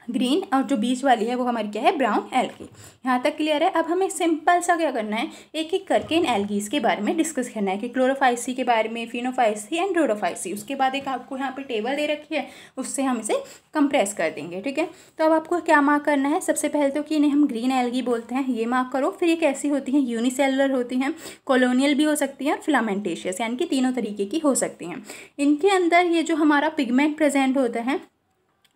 ग्रीन, और जो बीच वाली है वो हमारी क्या है, ब्राउन एल्गी। यहाँ तक क्लियर है। अब हमें सिंपल सा क्या करना है, एक एक करके इन एल्गीज के बारे में डिस्कस करना है कि क्लोरोफाइसी के बारे में, फिनोफाइसी एंड रोडोफाइसी। उसके बाद एक आपको यहाँ पे टेबल दे रखी है, उससे हम इसे कंप्रेस कर देंगे, ठीक है। तो अब आपको क्या मार्क करना है, सबसे पहले तो कि इन्हें हम ग्रीन एल्गी बोलते हैं, ये मार्क करो। फिर ये कैसी होती हैं, यूनिसेलुलर होती हैं, कॉलोनियल भी हो सकती हैं, और फिलामेंटेशियस, यानी कि तीनों तरीके की हो सकती हैं। इनके अंदर ये जो हमारा पिगमेंट प्रेजेंट होता है,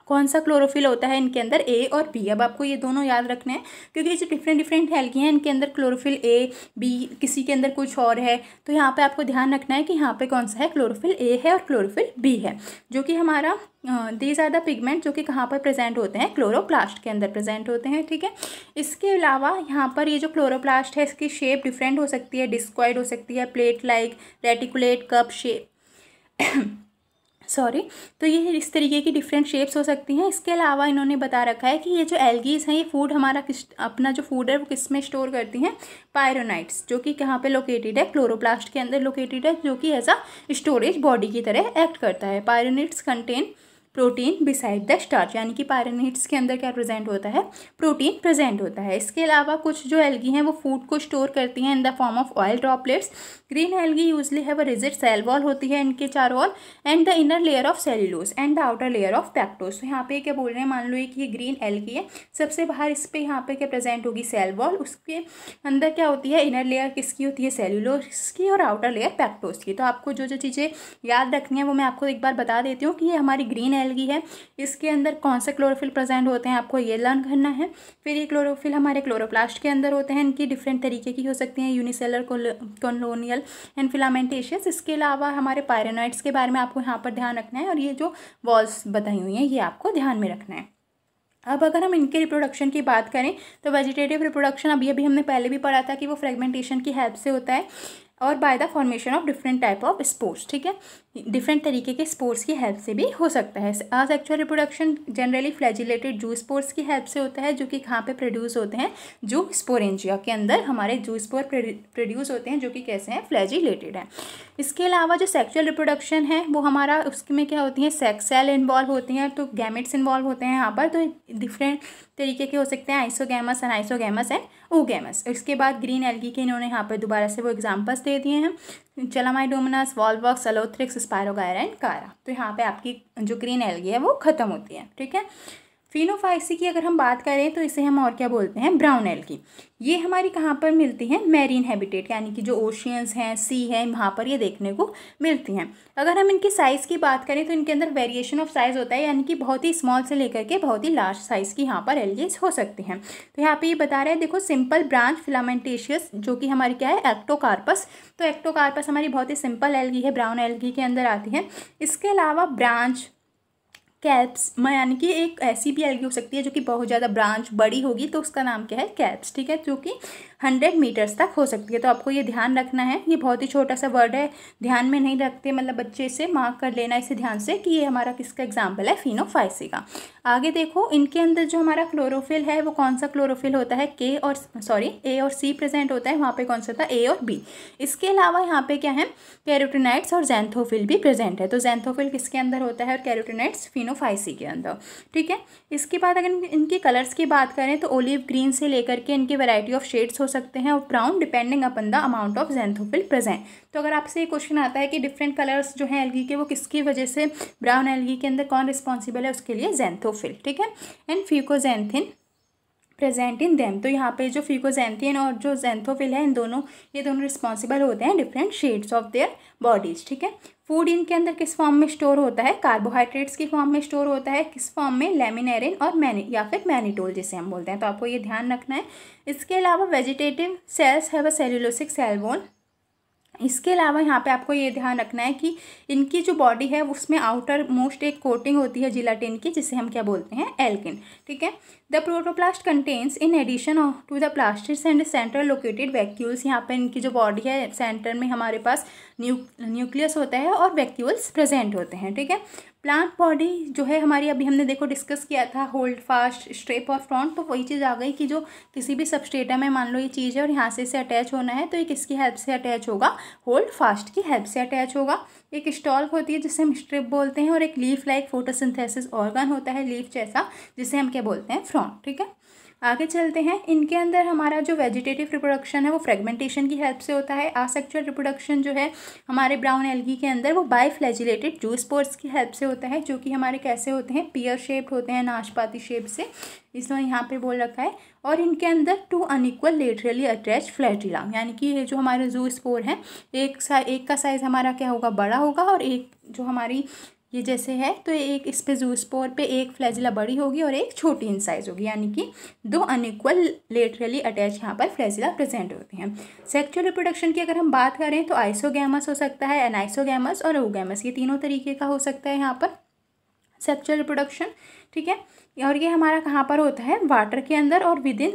कौन सा क्लोरोफिल होता है इनके अंदर, ए और बी। अब आपको ये दोनों याद रखने हैं क्योंकि ये जो डिफरेंट एल्गी हैं इनके अंदर क्लोरोफिल ए, बी, किसी के अंदर कुछ और है। तो यहाँ पे आपको ध्यान रखना है कि यहाँ पे कौन सा है, क्लोरोफिल ए है और क्लोरोफिल बी है, जो कि हमारा दीज आर द पिगमेंट जो कि कहाँ पर प्रेजेंट होते हैं, क्लोरोप्लास्ट के अंदर प्रेजेंट होते हैं, ठीक है। इसके अलावा यहाँ पर ये जो क्लोरोप्लास्ट है इसकी शेप डिफरेंट हो सकती है, डिस्क्वाइड हो सकती है, plate like, reticulate, cup shape sorry. तो ये इस तरीके की डिफरेंट शेप्स हो सकती हैं। इसके अलावा इन्होंने बता रखा है कि ये जो एल्गीज हैं ये फूड हमारा अपना जो फूड है वो किस में स्टोर करती हैं, पायरोनाइट्स, जो कि कहाँ पे लोकेटेड है, क्लोरोप्लास्ट के अंदर लोकेटेड है, जो कि ऐसा स्टोरेज बॉडी की तरह एक्ट करता है। Pyrenoids contain protein besides the starch, यानी कि पायरोनाइट्स के अंदर क्या प्रेजेंट होता है, प्रोटीन प्रेजेंट होता है। इसके अलावा कुछ जो एल्गी हैं वो फूड को स्टोर करती हैं in the form of oil droplets. Green algae usually have a rigid cell wall होती है इनके चारों ओर, and the inner layer of cellulose and the outer layer of pectose. तो यहाँ पे क्या बोल रहे हैं, मान लो कि ये ग्रीन एल्गी है, सबसे बाहर इस पे यहाँ पे क्या प्रेजेंट होगी, सेल वॉल, उसके अंदर क्या होती है, इनर लेयर किसकी होती है, सेल्यूलोज की, और आउटर लेयर पैक्टोज की। तो आपको जो जो चीज़ें याद रखनी है वो मैं आपको एक बार बता देती हूँ कि ये हमारी ग्रीन एल्गी है, इसके अंदर कौन से क्लोरोफिल प्रेजेंट होते हैं आपको ये लर्न करना है। फिर ये क्लोरोफिल हमारे क्लोरोप्लास्ट के अंदर होते हैं, इनकी डिफरेंट तरीके की हो सकती हैं, यूनिसेलर, कॉलोनियल एंड फिलामेंटेशियस। इसके अलावा हमारे पायरोनाइट्स के बारे में आपको यहाँ पर ध्यान रखना है, और ये जो वॉल्स बताई हुई हैं ये आपको ध्यान में रखना है। अब अगर हम इनके रिप्रोडक्शन की बात करें तो वेजिटेटिव रिप्रोडक्शन अभी हमने पहले भी पढ़ा था कि वो फ्रेगमेंटेशन की हेल्प से होता है, और by the formation of different type of spores, ठीक है, डिफरेंट तरीके के स्पोर्स की हेल्प से भी हो सकता है। असेक्सुअल रिप्रोडक्शन जनरली फ्लैजिलेटेड जू स्पोर्स की हेल्प से होता है, जो कि कहाँ पे प्रोड्यूस होते हैं, जू स्पोरेंजिया के अंदर हमारे जू स्पोर प्रोड्यूस होते हैं, जो कि कैसे हैं, फ्लैजिलेटेड हैं। इसके अलावा जो सेक्सुअल रिप्रोडक्शन है वो हमारा उसमें क्या होती हैं, सेक्स सेल इन्वॉल्व होती हैं, तो गैमेट्स इन्वॉल्व होते हैं यहाँ पर। तो डिफरेंट तरीके के हो सकते हैं, आइसोगैमस, अनाइसोगैमस एंड ओगैमस। इसके बाद ग्रीन एल्गी के इन्होंने यहाँ पर दोबारा से वो एग्जाम्पल्स दे दिए हैं, चलामाइडोमोनास, वॉल्वॉक्स, अलोथ्रिक्स, स्पायरोगायरा एंड कारा। तो यहाँ पे आपकी जो ग्रीन एल्गी है वो खत्म होती है, ठीक है। फिनोफाइसी की अगर हम बात करें तो इसे हम और क्या बोलते हैं, ब्राउन एल्गी। ये हमारी कहाँ पर मिलती हैं, मैरीन हैबिटेट, यानी कि जो ओशियंस हैं, सी हैं, वहाँ पर ये देखने को मिलती हैं। अगर हम इनकी साइज़ की बात करें तो इनके अंदर वेरिएशन ऑफ साइज़ होता है, यानी कि बहुत ही स्मॉल से लेकर के बहुत ही लार्ज साइज़ की यहाँ पर एल्गीज हो सकती हैं। तो यहाँ पे ये बता रहे हैं, देखो, सिंपल ब्रांच फिलामेंटेशियस, जो कि हमारी क्या है, एक्टोकार्पस। तो एक्टोकार्पस हमारी बहुत ही सिंपल एल्गी है, ब्राउन एल्गी के अंदर आती है। इसके अलावा ब्रांच कैप्स, यानी कि एक ऐसी भी एल्गी हो सकती है जो कि बहुत ज़्यादा ब्रांच बड़ी होगी, तो उसका नाम क्या है, कैप्स, ठीक है, जो कि 100 मीटर्स तक हो सकती है। तो आपको ये ध्यान रखना है, ये बहुत ही छोटा सा वर्ड है, ध्यान में नहीं रखते, मतलब बच्चे से मार्क कर लेना इसे ध्यान से कि ये हमारा किसका एग्जाम्पल है, फिनोफाइसी का। आगे देखो, इनके अंदर जो हमारा क्लोरोफिल है वो कौन सा क्लोरोफिल होता है, ए और सी प्रेजेंट होता है, वहाँ पे कौन सा था, ए और बी। इसके अलावा यहाँ पे क्या है, कैरोटिनाइड्स और जैंथोफिल भी प्रेजेंट है। तो जैंथोफिल किसके अंदर होता है और कैरोटिनाइड्स फिनो राइनोफाइसी के अंदर, ठीक है। इसके बाद अगर इनके कलर्स की बात करें तो ओलिव ग्रीन से लेकर के इनके वैरायटी ऑफ शेड्स हो सकते हैं और brown depending upon the amount of xanthophyll present. तो अगर आपसे ये क्वेश्चन आता है कि डिफरेंट कलर्स जो हैं एल्गी के वो किसकी वजह से ब्राउन एल्गी के अंदर कौन रिस्पॉन्सिबल है, उसके लिए ज़ैंथोफिल, ठीक है, एंड फ्यूकोजैंथिन प्रेजेंट इन देम। तो यहाँ पे जो फ्यूकोजैंथिन और जो ज़ैंथोफिल है ये दोनों रिस्पॉन्सिबल होते हैं different shades of their bodies, ठीक है। फूड इनके अंदर किस फॉर्म में स्टोर होता है, कार्बोहाइड्रेट्स की फॉर्म में स्टोर होता है, किस फॉर्म में, लेमिनेरिन और या फिर मैनिटोल जिसे हम बोलते हैं। तो आपको ये ध्यान रखना है। इसके अलावा vegetative cells have a cellulosic cell wall. इसके अलावा यहाँ पे आपको ये ध्यान रखना है कि इनकी जो बॉडी है उसमें आउटर मोस्ट एक कोटिंग होती है जिलेटिन की, जिसे हम क्या बोलते हैं, एल्किन, ठीक है। The protoplast contains in addition to the plastids and central located vacuoles. यहाँ पे इनकी जो बॉडी है सेंटर में हमारे पास न्यूक्लियस होता है और वैक्यूल्स प्रेजेंट होते हैं, ठीक है। प्लांट बॉडी जो है हमारी, अभी हमने देखो डिस्कस किया था होल्ड फास्ट, स्ट्रेप और फ्रॉन्ट, तो वही चीज़ आ गई कि जो किसी भी सबस्ट्रेटम में मान लो ये चीज़ है और यहाँ से इसे अटैच होना है तो ये किसकी हेल्प से अटैच होगा, होल्ड फास्ट की हेल्प से अटैच होगा। एक स्टॉल्क होती है जिसे हम स्ट्रिप बोलते हैं और एक लीफ लाइक फोटोसिंथेसिस ऑर्गन होता है लीफ जैसा, जिसे हम क्या बोलते हैं, फ्रॉन्ट, ठीक है। आगे चलते हैं। इनके अंदर हमारा जो वेजिटेटिव रिप्रोडक्शन है वो फ्रेगमेंटेशन की हेल्प से होता है। आसेक्सुअल रिप्रोडक्शन जो है हमारे ब्राउन एल्गी के अंदर वो बाइफ्लैजिलेटेड जूस्पोर्स की हेल्प से होता है, जो कि हमारे कैसे होते हैं, पियर शेप्ड होते हैं, नाशपाती शेप से, इसलिए यहाँ पे बोल रखा है। और इनके अंदर 2 अनइक्वल लेटरली अटैच फ्लैटिला, यानी कि ये जो हमारे जूस्पोर हैं एक का साइज़ हमारा क्या होगा, बड़ा होगा, और एक जो हमारी ये जैसे है तो एक इस पे जूस्पोर पे एक फ्लैजिला बड़ी होगी और एक छोटी इन साइज होगी, यानी कि 2 अनइक्वल लेटरली अटैच यहाँ पर फ्लैजिला प्रेजेंट होते हैं। सेक्सुअल रिप्रोडक्शन की अगर हम बात करें तो आइसोगैमस हो सकता है, एनाइसोगैमस और ओगैमस, ये तीनों तरीके का हो सकता है यहाँ पर सेक्सुअल रिप्रोडक्शन, ठीक है। और ये हमारा कहाँ पर होता है, वाटर के अंदर और विद इन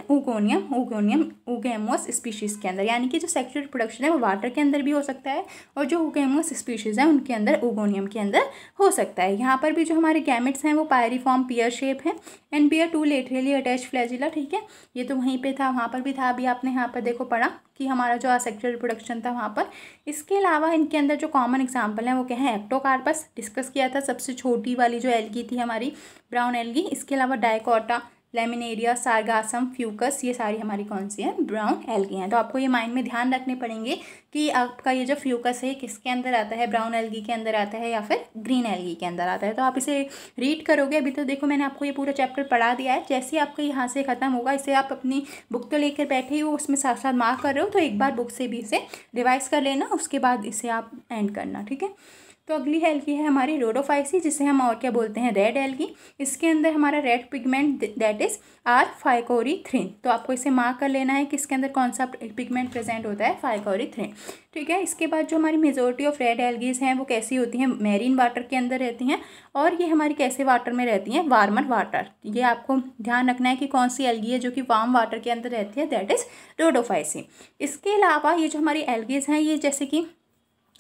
ओगेमोस स्पीशीज़ के अंदर, यानी कि जो सेक्सुअल रिप्रोडक्शन है वो वाटर के अंदर भी हो सकता है और जो ओगेमोस स्पीशीज़ है उनके अंदर ओगोनियम के अंदर हो सकता है। यहाँ पर भी जो हमारे गैमेट्स हैं वो पायरीफॉर्म पियर शेप है and bear 2 laterally attach flagella, ठीक है। ये तो वहीं पे था, वहाँ पर भी था, अभी आपने यहाँ पर देखो पढ़ा कि हमारा जो असेक्सुअल रिप्रोडक्शन था वहाँ पर। इसके अलावा इनके अंदर जो कॉमन एग्जाम्पल हैं वो क्या है, एक्टोकार्पस डिस्कस किया था, सबसे छोटी वाली जो एल्गी थी हमारी ब्राउन एल्गी। इसके अलावा डायकोटा, लेमिनेरिया, सारगासम, फ्यूकस, ये सारी हमारी कौन सी है, ब्राउन एल्गी हैं। तो आपको ये माइंड में ध्यान रखने पड़ेंगे कि आपका ये जो फ्यूकस है किसके अंदर आता है, ब्राउन एल्गी के अंदर आता है या फिर ग्रीन एल्गी के अंदर आता है। तो आप इसे रीड करोगे। अभी तो देखो मैंने आपको ये पूरा चैप्टर पढ़ा दिया है, जैसे ही आपका यहाँ से ख़त्म होगा इसे आप अपनी बुक तो लेकर बैठे ही हो, उसमें साथ साथ मार्क कर रहे हो, तो एक बार बुक से भी इसे रिवाइज कर लेना, उसके बाद इसे आप एंड करना, ठीक है। तो अगली एल्गी है हमारी रोडोफाइसी, जिसे हम और क्या बोलते हैं, रेड एल्गी। इसके अंदर हमारा रेड पिगमेंट दैट इज R-फाइकोरीथ्रिन, तो आपको इसे मार्क कर लेना है कि इसके अंदर कौन सा पिगमेंट प्रेजेंट होता है, फाइकोरीथ्रिन, ठीक है। इसके बाद जो हमारी मेजोरिटी ऑफ रेड एल्गीज हैं वो कैसी होती हैं, मैरीन वाटर के अंदर रहती हैं और ये हमारी कैसे वाटर में रहती हैं, वार्मर वाटर। ये आपको ध्यान रखना है कि कौन सी एल्गी है जो कि वार्म वाटर के अंदर रहती है, दैट इज रोडोफाइसी। इसके अलावा ये जो हमारी एल्गीज हैं ये जैसे कि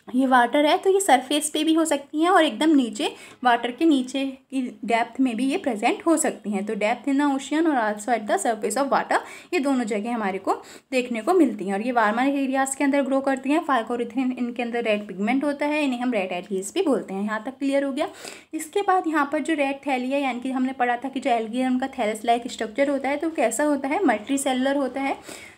ये वाटर है तो ये सरफेस पे भी हो सकती हैं और एकदम नीचे वाटर के नीचे की डेप्थ में भी ये प्रेजेंट हो सकती हैं। तो डेप्थ इन द ओशियन और also at the surface of water, ये दोनों जगह हमारे को देखने को मिलती हैं और ये वार्मर एरियाज़ के अंदर ग्रो करती हैं। फाइकोरीथ्रिन इनके अंदर रेड पिगमेंट होता है, इन्हें हम रेड एल्गीज भी बोलते हैं। यहाँ तक क्लियर हो गया। इसके बाद यहाँ पर जो रेड थैली है, यानी कि हमने पढ़ा था कि जो एल्गी है उनका थैलस लाइक स्ट्रक्चर होता है, तो कैसा होता है, मल्टी सेलुलर होता है।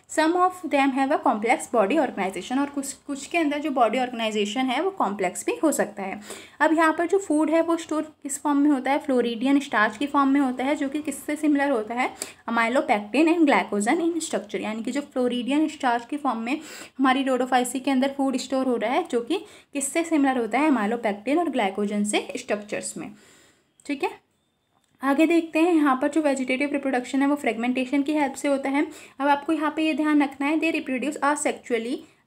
Some of them have a complex body organisation, और कुछ के अंदर जो बॉडी ऑर्गेनाइजेशन है वो कॉम्प्लेक्स भी हो सकता है। अब यहाँ पर जो फूड है वो स्टोर किस फॉर्म में होता है, फ्लोरिडियन स्टार्च की फॉर्म में होता है, जो कि किससे सिमिलर होता है, amylopectin and glycogen in structure, यानी कि जो फ्लोरिडियन स्टार्च की फॉर्म में हमारी रोडोफाइसी के अंदर फूड स्टोर हो रहा है, जो कि किससे सिमिलर होता है, अमाइलोपेक्टिन और ग्लाइकोजन से स्ट्रक्चर्स में, ठीक है। आगे देखते हैं। यहाँ पर जो वेजिटेटिव रिप्रोडक्शन है वो फ्रेगमेंटेशन की हेल्प से होता है। अब आपको यहाँ पे ये ध्यान रखना है, दे रिप्रोड्यूस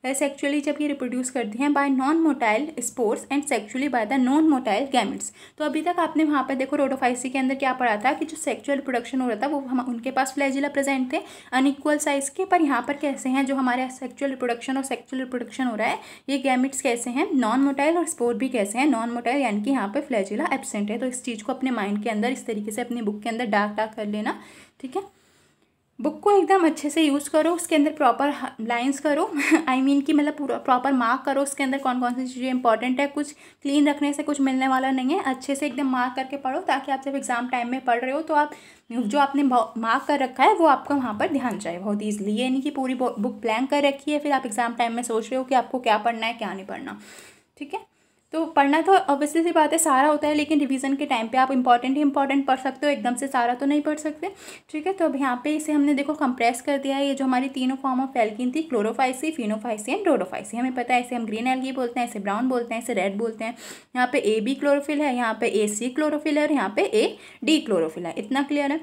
सेक्चुअली जब ये रिप्रोड्यूस करती हैं bye non motile spores and sexually by the non motile gametes. तो अभी तक आपने वहाँ पर देखो रोडोफाइसी के अंदर क्या पढ़ा था कि जो सेक्चुअल रिप्रोडक्शन हो रहा था वो उनके पास फ्लैजिला प्रेजेंट थे अनइक्वल साइज के, पर यहाँ पर कैसे हैं, जो हमारे सेक्चुअल रिप्रोडक्शन और सेक्चुअल रिप्रोडक्शन हो रहा है ये गैमेट्स कैसे हैं, नॉन मोटाइल, और स्पोर भी कैसे हैं, नॉन मोटाइल, यानी कि यहाँ पर फ्लैजिला एब्सेंट है। तो इस चीज़ को अपने माइंड के अंदर इस तरीके से अपनी बुक के अंदर डार्क कर लेना, ठीक है। बुक को एकदम अच्छे से यूज़ करो, उसके अंदर प्रॉपर लाइंस करो आई मीन कि मतलब पूरा प्रॉपर मार्क करो उसके अंदर कौन कौन सी चीज़ें इंपॉर्टेंट है। कुछ क्लीन रखने से कुछ मिलने वाला नहीं है, अच्छे से एकदम मार्क करके पढ़ो, ताकि आप जब एग्ज़ाम टाइम में पढ़ रहे हो तो आप जो आपने मार्क कर रखा है वो आपका वहाँ पर ध्यान जाए बहुत ईजिली। ये नहीं कि पूरी बुक ब्लैंक कर रखी है फिर आप एग्ज़ाम टाइम में सोच रहे हो कि आपको क्या पढ़ना है क्या नहीं पढ़ना। ठीक है, तो पढ़ना तो ऑब्वियसली सी बात है सारा होता है, लेकिन रिवीजन के टाइम पे आप इंपॉर्टेंट पढ़ सकते हो, एकदम से सारा तो नहीं पढ़ सकते। ठीक है, तो अब यहाँ पे इसे हमने देखो कंप्रेस कर दिया है। ये जो हमारी तीनों फॉर्म ऑफ एल्कीन थी, क्लोरोफाइसी, फिनोफाइसी एंड डोडोफाइसी, हमें पता है इसे हम ग्रीन एल्गी बोलते हैं, इसे ब्राउन बोलते हैं, इसे रेड बोलते हैं। यहाँ पे ए बी क्लोरोफिल है, यहाँ पे ए सी क्लोरोफिल है और यहाँ पे ए डी क्लोरोफिल है। इतना क्लियर है।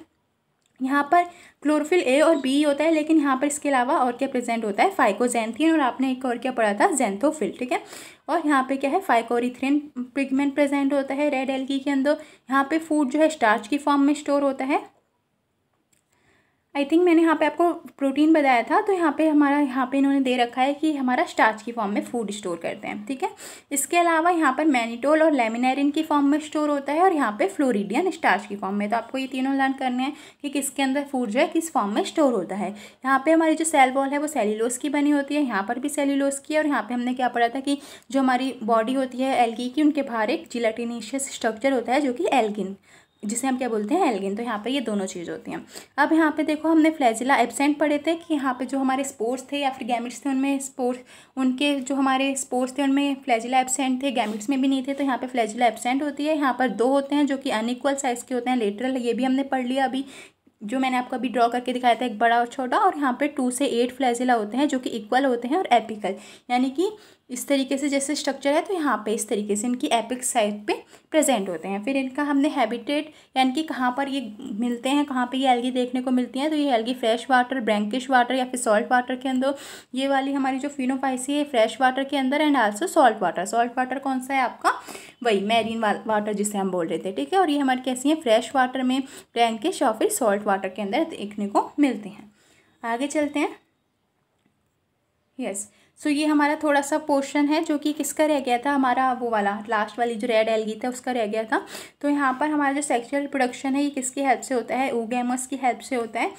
यहाँ पर क्लोरोफिल ए और बी होता है, लेकिन यहाँ पर इसके अलावा और क्या प्रेजेंट होता है, फाइकोजेंथिन और आपने एक और क्या पढ़ा था, जेंथोफिल। ठीक है, और यहाँ पे क्या है, फाइकोरिथ्रिन पिगमेंट प्रेजेंट होता है रेड एल्गी के अंदर। यहाँ पे फूड जो है स्टार्च की फॉर्म में स्टोर होता है। आई थिंक मैंने यहाँ पे आपको प्रोटीन बताया था, तो यहाँ पे हमारा यहाँ पे इन्होंने दे रखा है कि हमारा स्टार्च की फॉर्म में फूड स्टोर करते हैं। ठीक है, इसके अलावा यहाँ पर मैनिटोल और लेमिनेरिन की फॉर्म में स्टोर होता है और यहाँ पे फ्लोरिडियन स्टार्च की फॉर्म में। तो आपको ये तीनों लर्न करने हैं कि किसके अंदर फूड जो है किस फॉर्म में स्टोर होता है। यहाँ पे हमारी जो सेल वॉल है वो सेल्यूलोज की बनी होती है, यहाँ पर भी सेल्यूलोज की है। और यहाँ पे हमने क्या पढ़ा था कि जो हमारी बॉडी होती है एल्गी की, उनके बाहर एक जिलेटिनेशियस स्ट्रक्चर होता है जो कि एल्गिन, जिसे हम क्या बोलते हैं, एल्गिन। तो यहाँ पे ये दोनों चीज़ होती हैं। अब यहाँ पे देखो हमने फ्लैजिला एब्सेंट पढ़े थे कि यहाँ पे जो हमारे स्पोर्स थे या फिर गैमिट्स थे उनमें स्पोर्स, उनके जो हमारे स्पोर्स थे उनमें फ्लैजिला एब्सेंट थे, गैमिट्स में भी नहीं थे। तो यहाँ पे फ्लैजिला एब्सेंट होती है। यहाँ पर 2 होते हैं जो कि अनइक्वल साइज़ के होते हैं, लेटरल, ये भी हमने पढ़ लिया अभी, जो मैंने आपको अभी ड्रॉ करके दिखाया था, एक बड़ा और छोटा। और यहाँ पे 2 से 8 फ्लैजिला होते हैं जो कि इक्वल होते हैं और एपिकल, यानी कि इस तरीके से जैसे स्ट्रक्चर है, तो यहाँ पे इस तरीके से इनकी एपिक साइड पे प्रेजेंट होते हैं। फिर इनका हमने हैबिटेट यानी कि कहाँ पर ये मिलते हैं, कहाँ पे ये एल्गी देखने को मिलती हैं। तो ये एल्गी फ्रेश वाटर, ब्रैंकिश वाटर या फिर सॉल्ट वाटर के अंदर। ये वाली हमारी जो फिनोफाइसी है फ्रेश वाटर के अंदर and also salt water. Salt water कौन सा है आपका, वही मैरीन वाटर जिसे हम बोल रहे थे। ठीक है, और ये हमारी कैसी है, फ्रेश वाटर में, ब्रैंकिश और फिर सॉल्ट वाटर के अंदर देखने को मिलते हैं। आगे चलते हैं। यस, सो ये हमारा थोड़ा सा पोर्शन है जो कि किसका रह गया था, हमारा वो वाला लास्ट वाली जो रेड एल्गी था उसका रह गया था। तो यहाँ पर हमारा जो सेक्सुअल रिप्रोडक्शन है ये किसकी हेल्प से होता है, oogamous की हेल्प से होता है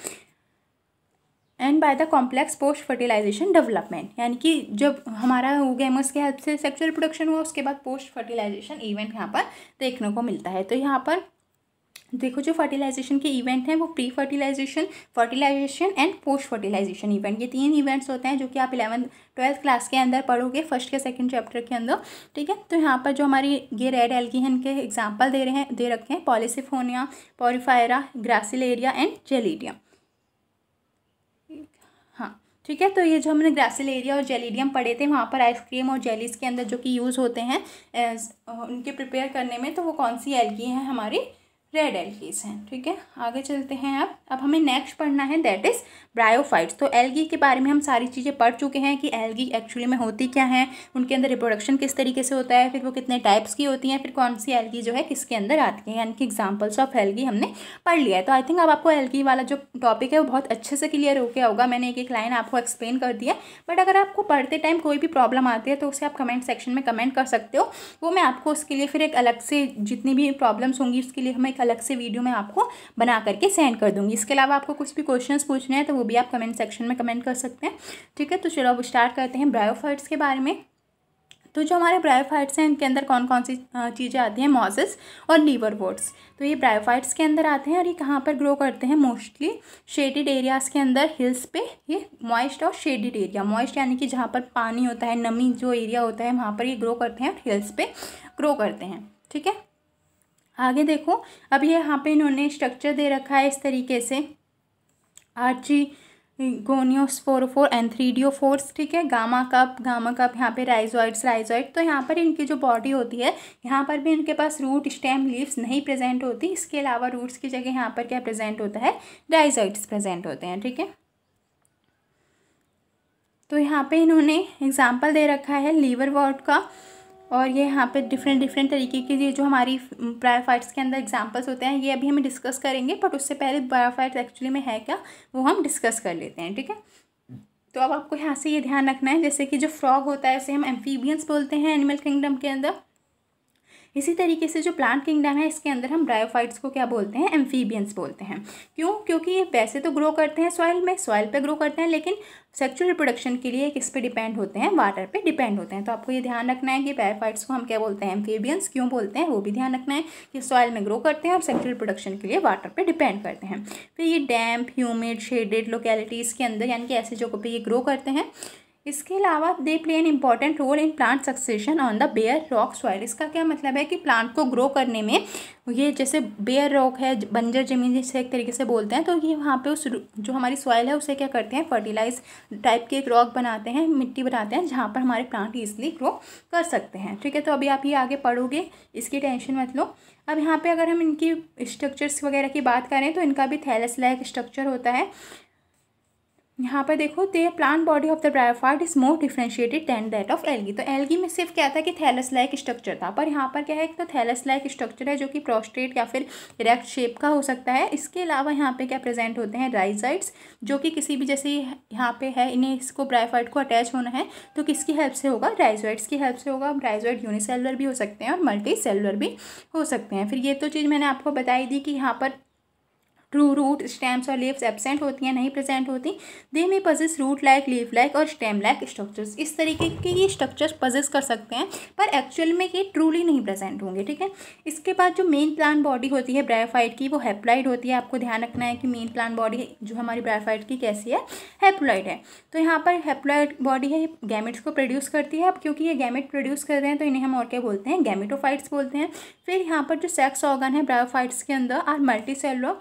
and by the complex post fertilization development, यानी कि जब हमारा oogamous की हेल्प से सेक्सुअल रिप्रोडक्शन हुआ उसके बाद पोस्ट फर्टिलाइजेशन इवेंट यहाँ पर देखने को मिलता है। तो यहाँ पर देखो जो फर्टिलाइजेशन के इवेंट हैं वो pre fertilization, fertilization and post fertilization event, ये 3 इवेंट्स होते हैं जो कि आप 11th-12th क्लास के अंदर पढ़ोगे, फर्स्ट के सेकंड चैप्टर के अंदर। ठीक है, तो यहाँ पर जो हमारी ये रेड एल्गी हैं इनके एग्जांपल दे रखे हैं, पॉलीसिफोनिया, पोरिफायरा, ग्रासिलेरिया एंड जेलिडियम। हाँ ठीक है, तो ये जो हमने ग्रासिलेरिया और जेलिडियम पढ़े थे वहाँ पर आइसक्रीम और जेलीज के अंदर जो कि यूज़ होते हैं उनके प्रिपेयर करने में, तो वो कौन सी एल्गी हैं, हमारी रेड एल्गीज हैं। ठीक है, आगे चलते हैं। अब हमें नेक्स्ट पढ़ना है दैट इज़ ब्रायोफाइट्स। तो एल्गी के बारे में हम सारी चीज़ें पढ़ चुके हैं कि एल्गी एक्चुअली में होती क्या है, उनके अंदर रिप्रोडक्शन किस तरीके से होता है, फिर वो कितने टाइप्स की होती हैं, फिर कौन सी एल्गी जो है किसके अंदर आती है, यानी कि एग्जाम्पल्स ऑफ एल्गी हमने पढ़ लिया है। तो आई थिंक अब आपको एल्गी वाला जो टॉपिक है वो बहुत अच्छे से क्लियर हो गया होगा। मैंने एक एक लाइन आपको एक्सप्लेन कर दिया, बट अगर आपको पढ़ते टाइम कोई भी प्रॉब्लम आती है तो उसे आप कमेंट सेक्शन में कमेंट कर सकते हो। वो मैं आपको उसके लिए फिर एक अलग से जितनी भी प्रॉब्लम्स होंगी उसके लिए हम एक अलग से वीडियो में आपको बना करके सेंड कर दूंगी। इसके अलावा आपको कुछ भी क्वेश्चंस पूछने हैं तो वो भी आप कमेंट सेक्शन में कमेंट कर सकते हैं। ठीक है, तो चलो अब स्टार्ट करते हैं ब्रायोफाइट्स के बारे में। तो जो हमारे ब्रायोफाइट्स हैं इनके अंदर कौन कौन सी चीज़ें आती हैं, मॉसेस और लीवरवोर्ट्स। तो ये ब्रायोफाइट्स के अंदर आते हैं और ये कहाँ पर ग्रो करते हैं, मोस्टली शेडेड एरियाज़ के अंदर, हिल्स पे। ये मॉइस्ट और शेडेड एरिया, मॉइस्ट यानी कि जहाँ पर पानी होता है, नमी जो एरिया होता है वहाँ पर ये ग्रो करते हैं और हिल्स पे ग्रो करते हैं। ठीक है, आगे देखो। अब ये यहाँ पे इन्होंने स्ट्रक्चर दे रखा है इस तरीके से, आर्चिगोनियोस्पोरोफोर, एंथ्रीडियोफोर्स। ठीक है, गामा कप यहाँ पे राइजोइड। तो यहाँ पर इनकी जो बॉडी होती है यहाँ पर भी इनके पास रूट, स्टेम, लीव्स नहीं प्रेजेंट होती। इसके अलावा रूट्स की जगह यहाँ पर क्या प्रेजेंट होता है, राइजोइड्स प्रेजेंट होते हैं। ठीक है, तो यहाँ पे इन्होंने एग्जाम्पल दे रखा है लीवरवॉर्ट का, और ये यहाँ पे डिफरेंट तरीके की ये जो हमारी ब्रायोफाइट्स के अंदर एग्जांपल्स होते हैं ये अभी हमें डिस्कस करेंगे, बट उससे पहले ब्रायोफाइट्स एक्चुअली में है क्या वो हम डिस्कस कर लेते हैं। ठीक है, तो अब आपको यहाँ से ये ध्यान रखना है, जैसे कि जो फ्रॉग होता है उसे हम एम्फीबियंस बोलते हैं एनिमल किंगडम के अंदर। इसी तरीके से जो प्लांट किंगडम है इसके अंदर हम ब्रायोफाइट्स को क्या बोलते हैं, एम्फीबियंस बोलते हैं। क्यों? क्योंकि ये वैसे तो ग्रो करते हैं सॉइल पे ग्रो करते हैं, लेकिन सेक्सुअल रिप्रोडक्शन के लिए किस पे डिपेंड होते हैं, वाटर पे डिपेंड होते हैं। तो आपको ये ध्यान रखना है कि ब्रायोफाइट्स को हम क्या बोलते हैं, एम्फीबियंस। क्यों बोलते हैं वो भी ध्यान रखना है कि सॉइल में ग्रो करते हैं और सेक्सुअल रिप्रोडक्शन के लिए वाटर पे डिपेंड करते हैं। फिर ये डैम्प, ह्यूमिड, शेडेड लोकेलिटीज़ के अंदर यानी कि ऐसी जगहों पे ये ग्रो करते हैं। इसके अलावा they play an important role in plant succession on the bare rock soil. इसका क्या मतलब है कि प्लांट को ग्रो करने में ये जैसे बेयर रॉक है, बंजर जमीन जिसे एक तरीके से बोलते हैं, तो ये वहाँ पे उस जो हमारी सॉइल है उसे क्या करते हैं, फर्टिलाइज टाइप के एक रॉक बनाते हैं, मिट्टी बनाते हैं जहाँ पर हमारे प्लांट ईजिली ग्रो कर सकते हैं। ठीक है, तो अभी आप ये आगे पढ़ोगे, इसकी टेंशन मत लो। अब यहाँ पे अगर हम इनकी स्ट्रक्चर्स वगैरह की बात करें तो इनका भी थैलस लाइक स्ट्रक्चर होता है। यहाँ पर देखो, the plant body of the bryophyte is more differentiated than that of algae. तो एल्गी में सिर्फ क्या था कि थैलस लाइक स्ट्रक्चर था, पर यहाँ पर क्या है, एक तो थैलस लाइक स्ट्रक्चर है जो कि प्रोस्ट्रेट या फिर इरेक्ट शेप का हो सकता है। इसके अलावा यहाँ पे क्या प्रेजेंट होते हैं, राइजाइड्स, जो कि किसी भी जैसे यहाँ पे है, इन्हें इसको ब्रायोफाइट को अटैच होना है तो किसकी हेल्प से होगा, राइजोइड्स की हेल्प से होगा। राइजोइड यूनिसेलुलर भी हो सकते हैं और मल्टी सेलुलर भी हो सकते हैं। फिर ये तो चीज़ मैंने आपको बताई दी कि यहाँ पर ट्रू रूट, स्टेम्स और लीव्स एब्सेंट होती हैं, नहीं प्रेजेंट होती। They may possess root like, leaf like और स्टेम लाइक स्ट्रक्चर्स। इस तरीके के ये स्ट्रक्चर्स पजेस कर सकते हैं, पर एक्चुअल में ये ट्रूली नहीं प्रेजेंट होंगे। ठीक है, इसके बाद जो मेन प्लांट बॉडी होती है ब्रायोफाइट की, वो हैप्लॉइड होती है। आपको ध्यान रखना है कि मेन प्लांट बॉडी जो हमारी ब्रायोफाइट की कैसी है, हैप्लॉइड है। तो यहाँ पर हैप्लॉइड बॉडी है, गैमेट्स को प्रोड्यूस करती है। अब क्योंकि ये गैमेट प्रोड्यूस कर रहे हैं तो इन्हें हम और क्या बोलते हैं, गैमेटोफाइट्स बोलते हैं। फिर यहाँ पर जो सेक्स ऑर्गन है ब्रायोफाइट्स के अंदर आर मल्टी सेलुलर।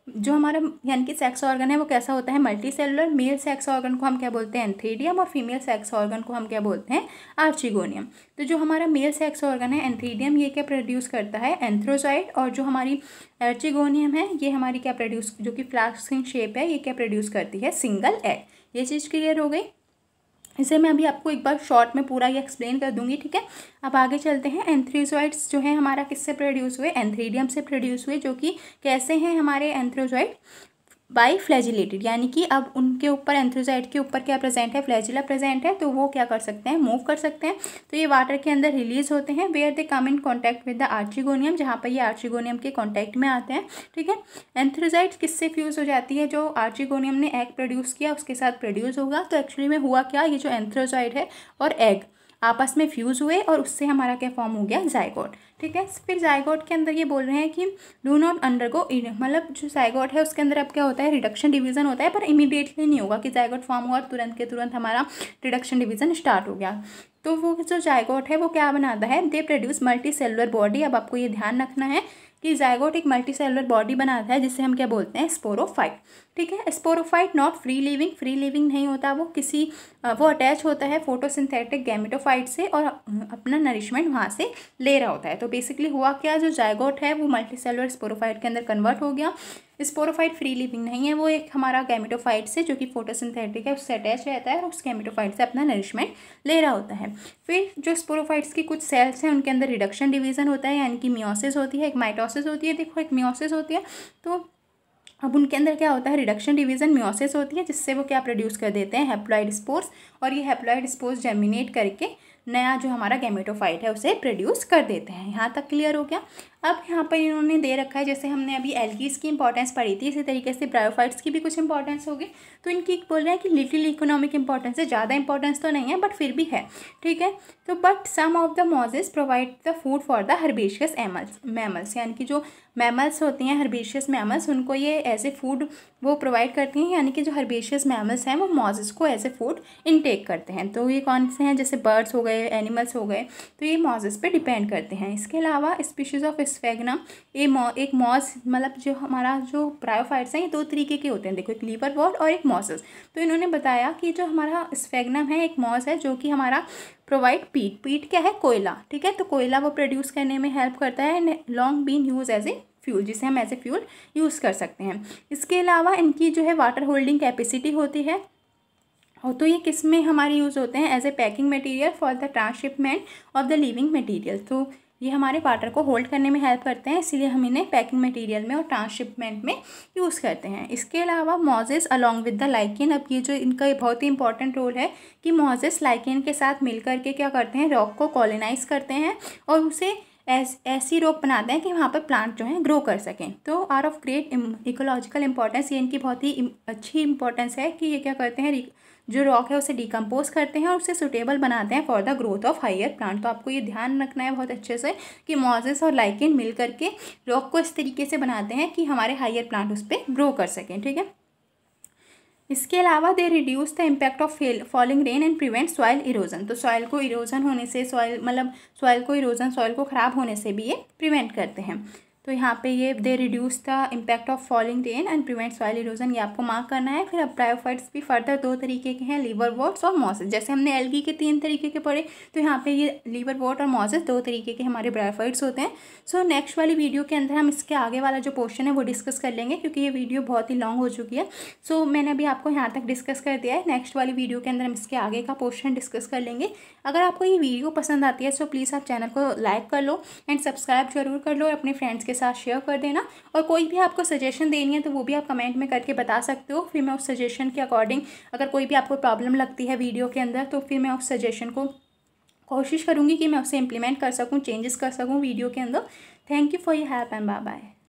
जो हमारा यानी कि सेक्स ऑर्गन है वो कैसा होता है, multi cellular. Male sex organ को हम क्या बोलते हैं, एंथ्रीडियम, और फीमेल सेक्स ऑर्गन को हम क्या बोलते हैं, आर्चिगोनियम। तो जो हमारा मेल सेक्स ऑर्गन है एंथ्रीडियम, ये क्या प्रोड्यूस करता है, एंथ्रोजॉइड। और जो हमारी आर्चिगोनियम है ये हमारी क्या प्रोड्यूस, जो कि फ्लास्किंग शेप है, ये क्या प्रोड्यूस करती है, सिंगल एग। ये चीज़ क्लियर हो गई। इसे मैं अभी आपको एक बार शॉर्ट में पूरा ये एक्सप्लेन कर दूंगी। ठीक है, अब आगे चलते हैं। एंथ्रोजॉइड्स जो है हमारा किससे प्रोड्यूस हुए, एंथ्रीडियम से प्रोड्यूस हुए, जो कि कैसे हैं हमारे एंथ्रोजॉइड, बाई फ्लैजिलेटेड, यानी कि अब उनके ऊपर, एंथ्रोजॉइड के ऊपर क्या प्रेजेंट है, फ्लैजिला प्रेजेंट है, तो वो क्या कर सकते हैं, मूव कर सकते हैं। तो ये वाटर के अंदर रिलीज होते हैं, where they come in contact with the archegonium, जहाँ पर ये आर्चिगोनियम के कॉन्टैक्ट में आते हैं। ठीक है, एंथ्रोजॉइड किससे फ्यूज हो जाती है, जो आर्चिगोनियम ने एग प्रोड्यूस किया उसके साथ प्रोड्यूस होगा। तो एक्चुअली में हुआ क्या, ये जो एंथ्रोजॉइड है और एग आपस में फ्यूज़ हुए और उससे हमारा क्या फॉर्म हो गया, जाइगोट। ठीक है, फिर जाइगोट के अंदर ये बोल रहे हैं कि डू नॉट अंडरगो, मतलब जो जाइगोट है उसके अंदर अब क्या होता है, रिडक्शन डिवीजन होता है, पर इमीडिएटली नहीं होगा कि जाइगोट फॉर्म हुआ और तुरंत के तुरंत हमारा रिडक्शन डिवीजन स्टार्ट हो गया। तो वो जो जाइगोट है वो क्या बनाता है, they produce multi cellular body. अब आपको ये ध्यान रखना है कि जाइगोट एक मल्टी सेलुलर बॉडी बनाता है जिसे हम क्या बोलते हैं, स्पोरोफाइट। ठीक है, स्पोरोफाइट नॉट फ्री लिविंग नहीं होता, वो अटैच होता है फोटोसिंथेटिक गैमेटोफाइट से और अपना नरिशमेंट वहाँ से ले रहा होता है। तो बेसिकली हुआ क्या, जो जाइगोट है वो मल्टी सेलुलर स्पोरोफाइट के अंदर कन्वर्ट हो गया। स्पोरोफाइट फ्री लिविंग नहीं है, वो एक हमारा गैमेटोफाइट से, जो कि फोटोसिंथेटिक है, उससे अटैच रहता है और उस गैमेटोफाइट से अपना नरिशमेंट ले रहा होता है। फिर जो स्पोरोफाइट्स की कुछ सेल्स हैं उनके अंदर रिडक्शन डिवीजन होता है, यानी कि मियोसिस होती है, एक माइटोसिस होती है। देखो, एक मियोसिस होती है, तो अब उनके अंदर क्या होता है, रिडक्शन डिवीजन, मियोसिस होती है, जिससे वो क्या प्रोड्यूस कर देते हैं, हैप्लॉइड स्पोर्स। और ये हैप्लॉइड स्पोर्स जर्मिनेट करके नया जो हमारा गैमेटोफाइट है उसे प्रोड्यूस कर देते हैं। यहाँ तक क्लियर हो गया। अब यहाँ पर इन्होंने दे रखा है, जैसे हमने अभी एल्गीज की इंपॉर्टेंस पढ़ी थी, इसी तरीके से ब्रायोफाइट्स की भी कुछ इंपॉर्टेंस होगी। तो इनकी बोल रहे हैं कि लिटिल इकोनॉमिक इंपॉर्टेंस है, ज़्यादा इंपॉर्टेंस तो नहीं है बट फिर भी है। ठीक है, तो but some of the mosses provide the food for the herbaceous mammals, यानी कि जो मैमल्स होती हैं, हर्बेशियस मैमल्स, उनको ये एज ए फूड वो प्रोवाइड करती हैं, यानी कि जो हर्बेशियस मैमल्स हैं वो मॉजेस को एज ए फूड इनटेक करते हैं। तो ये कौन से हैं, जैसे बर्ड्स हो गए, एनिमल्स हो गए, तो ये मॉजेस पे डिपेंड करते हैं। इसके अलावा स्पीशीज ऑफ स्फेग्नम, एक मॉज, मतलब जो हमारा जो ब्रायोफाइट्स हैं ये दो तरीके के होते हैं। देखो, एक लीवरवॉर्ट और एक मॉसेस। तो इन्होंने बताया कि जो हमारा स्फेग्नम है एक मॉज है, जो कि हमारा प्रोवाइड पीट क्या है, कोयला। ठीक है, तो कोयला वो प्रोड्यूस करने में हेल्प करता है, long been used as a fuel, जिसे हम एज ए फ्यूल यूज़ कर सकते हैं। इसके अलावा इनकी जो है वाटर होल्डिंग कैपेसिटी होती है, और तो ये किस में हमारे यूज़ होते हैं, as a packing material for the transshipment of the living material. तो ये हमारे वाटर को होल्ड करने में हेल्प करते हैं, इसीलिए हम इन्हें पैकिंग मटेरियल में और ट्रांसशिपमेंट में यूज़ करते हैं। इसके अलावा mosses along with the lichen, अब ये जो इनका बहुत ही इंपॉर्टेंट रोल है कि मॉजेस लाइकेन के साथ मिल करके क्या करते हैं, रॉक को कॉलोनाइज करते हैं और उसे ऐसी रोक बनाते हैं कि वहाँ पर प्लांट जो है ग्रो कर सकें। तो are of great ecological importance, ये इनकी बहुत ही अच्छी इंपॉर्टेंस है कि ये क्या करते हैं, जो रॉक है उसे डिकम्पोज करते हैं और उसे सुटेबल बनाते हैं for the growth of higher plant. तो आपको ये ध्यान रखना है बहुत अच्छे से कि मोजेस और लाइकेन मिल करके रॉक को इस तरीके से बनाते हैं कि हमारे हायर प्लांट उस पर ग्रो कर सकें, ठीक है। इसके अलावा they reduce the impact of falling rain and prevent soil erosion. तो सॉइल को इरोजन होने से, सॉइल को ख़राब होने से भी ये प्रिवेंट करते हैं। तो यहाँ पे ये they reduce the impact of falling rain and prevent soil erosion, ये आपको मार्क करना है। फिर अब ब्रायोफाइट्स भी फर्दर 2 तरीके के हैं, लीवरवॉर्ट्स और मॉसेस। जैसे हमने एल्गी के 3 तरीके के पढ़े, तो यहाँ पे ये लीवरवॉर्ट और मॉसेस 2 तरीके के हमारे ब्रायोफाइट्स होते हैं। सो नेक्स्ट वाली वीडियो के अंदर हम इसके आगे वाला जो पोर्शन है वो डिस्कस कर लेंगे, क्योंकि ये वीडियो बहुत ही लॉन्ग हो चुकी है। सो मैंने अभी आपको यहाँ तक डिस्कस कर दिया है। नेक्स्ट वाली वीडियो के अंदर हम इसके आगे का पोर्शन डिस्कस कर लेंगे। अगर आपको ये वीडियो पसंद आती है सो प्लीज़ आप चैनल को लाइक कर लो एंड सब्सक्राइब जरूर कर लो, अपने फ्रेंड्स के साथ शेयर कर देना। और कोई भी आपको सजेशन देनी है तो वो भी आप कमेंट में करके बता सकते हो। फिर मैं उस सजेशन के अकॉर्डिंग, अगर कोई भी आपको प्रॉब्लम लगती है वीडियो के अंदर, तो फिर मैं उस सजेशन को कोशिश करूँगी कि मैं उसे इम्प्लीमेंट कर सकूँ, चेंजेस कर सकूँ वीडियो के अंदर। Thank you for your help and bye bye.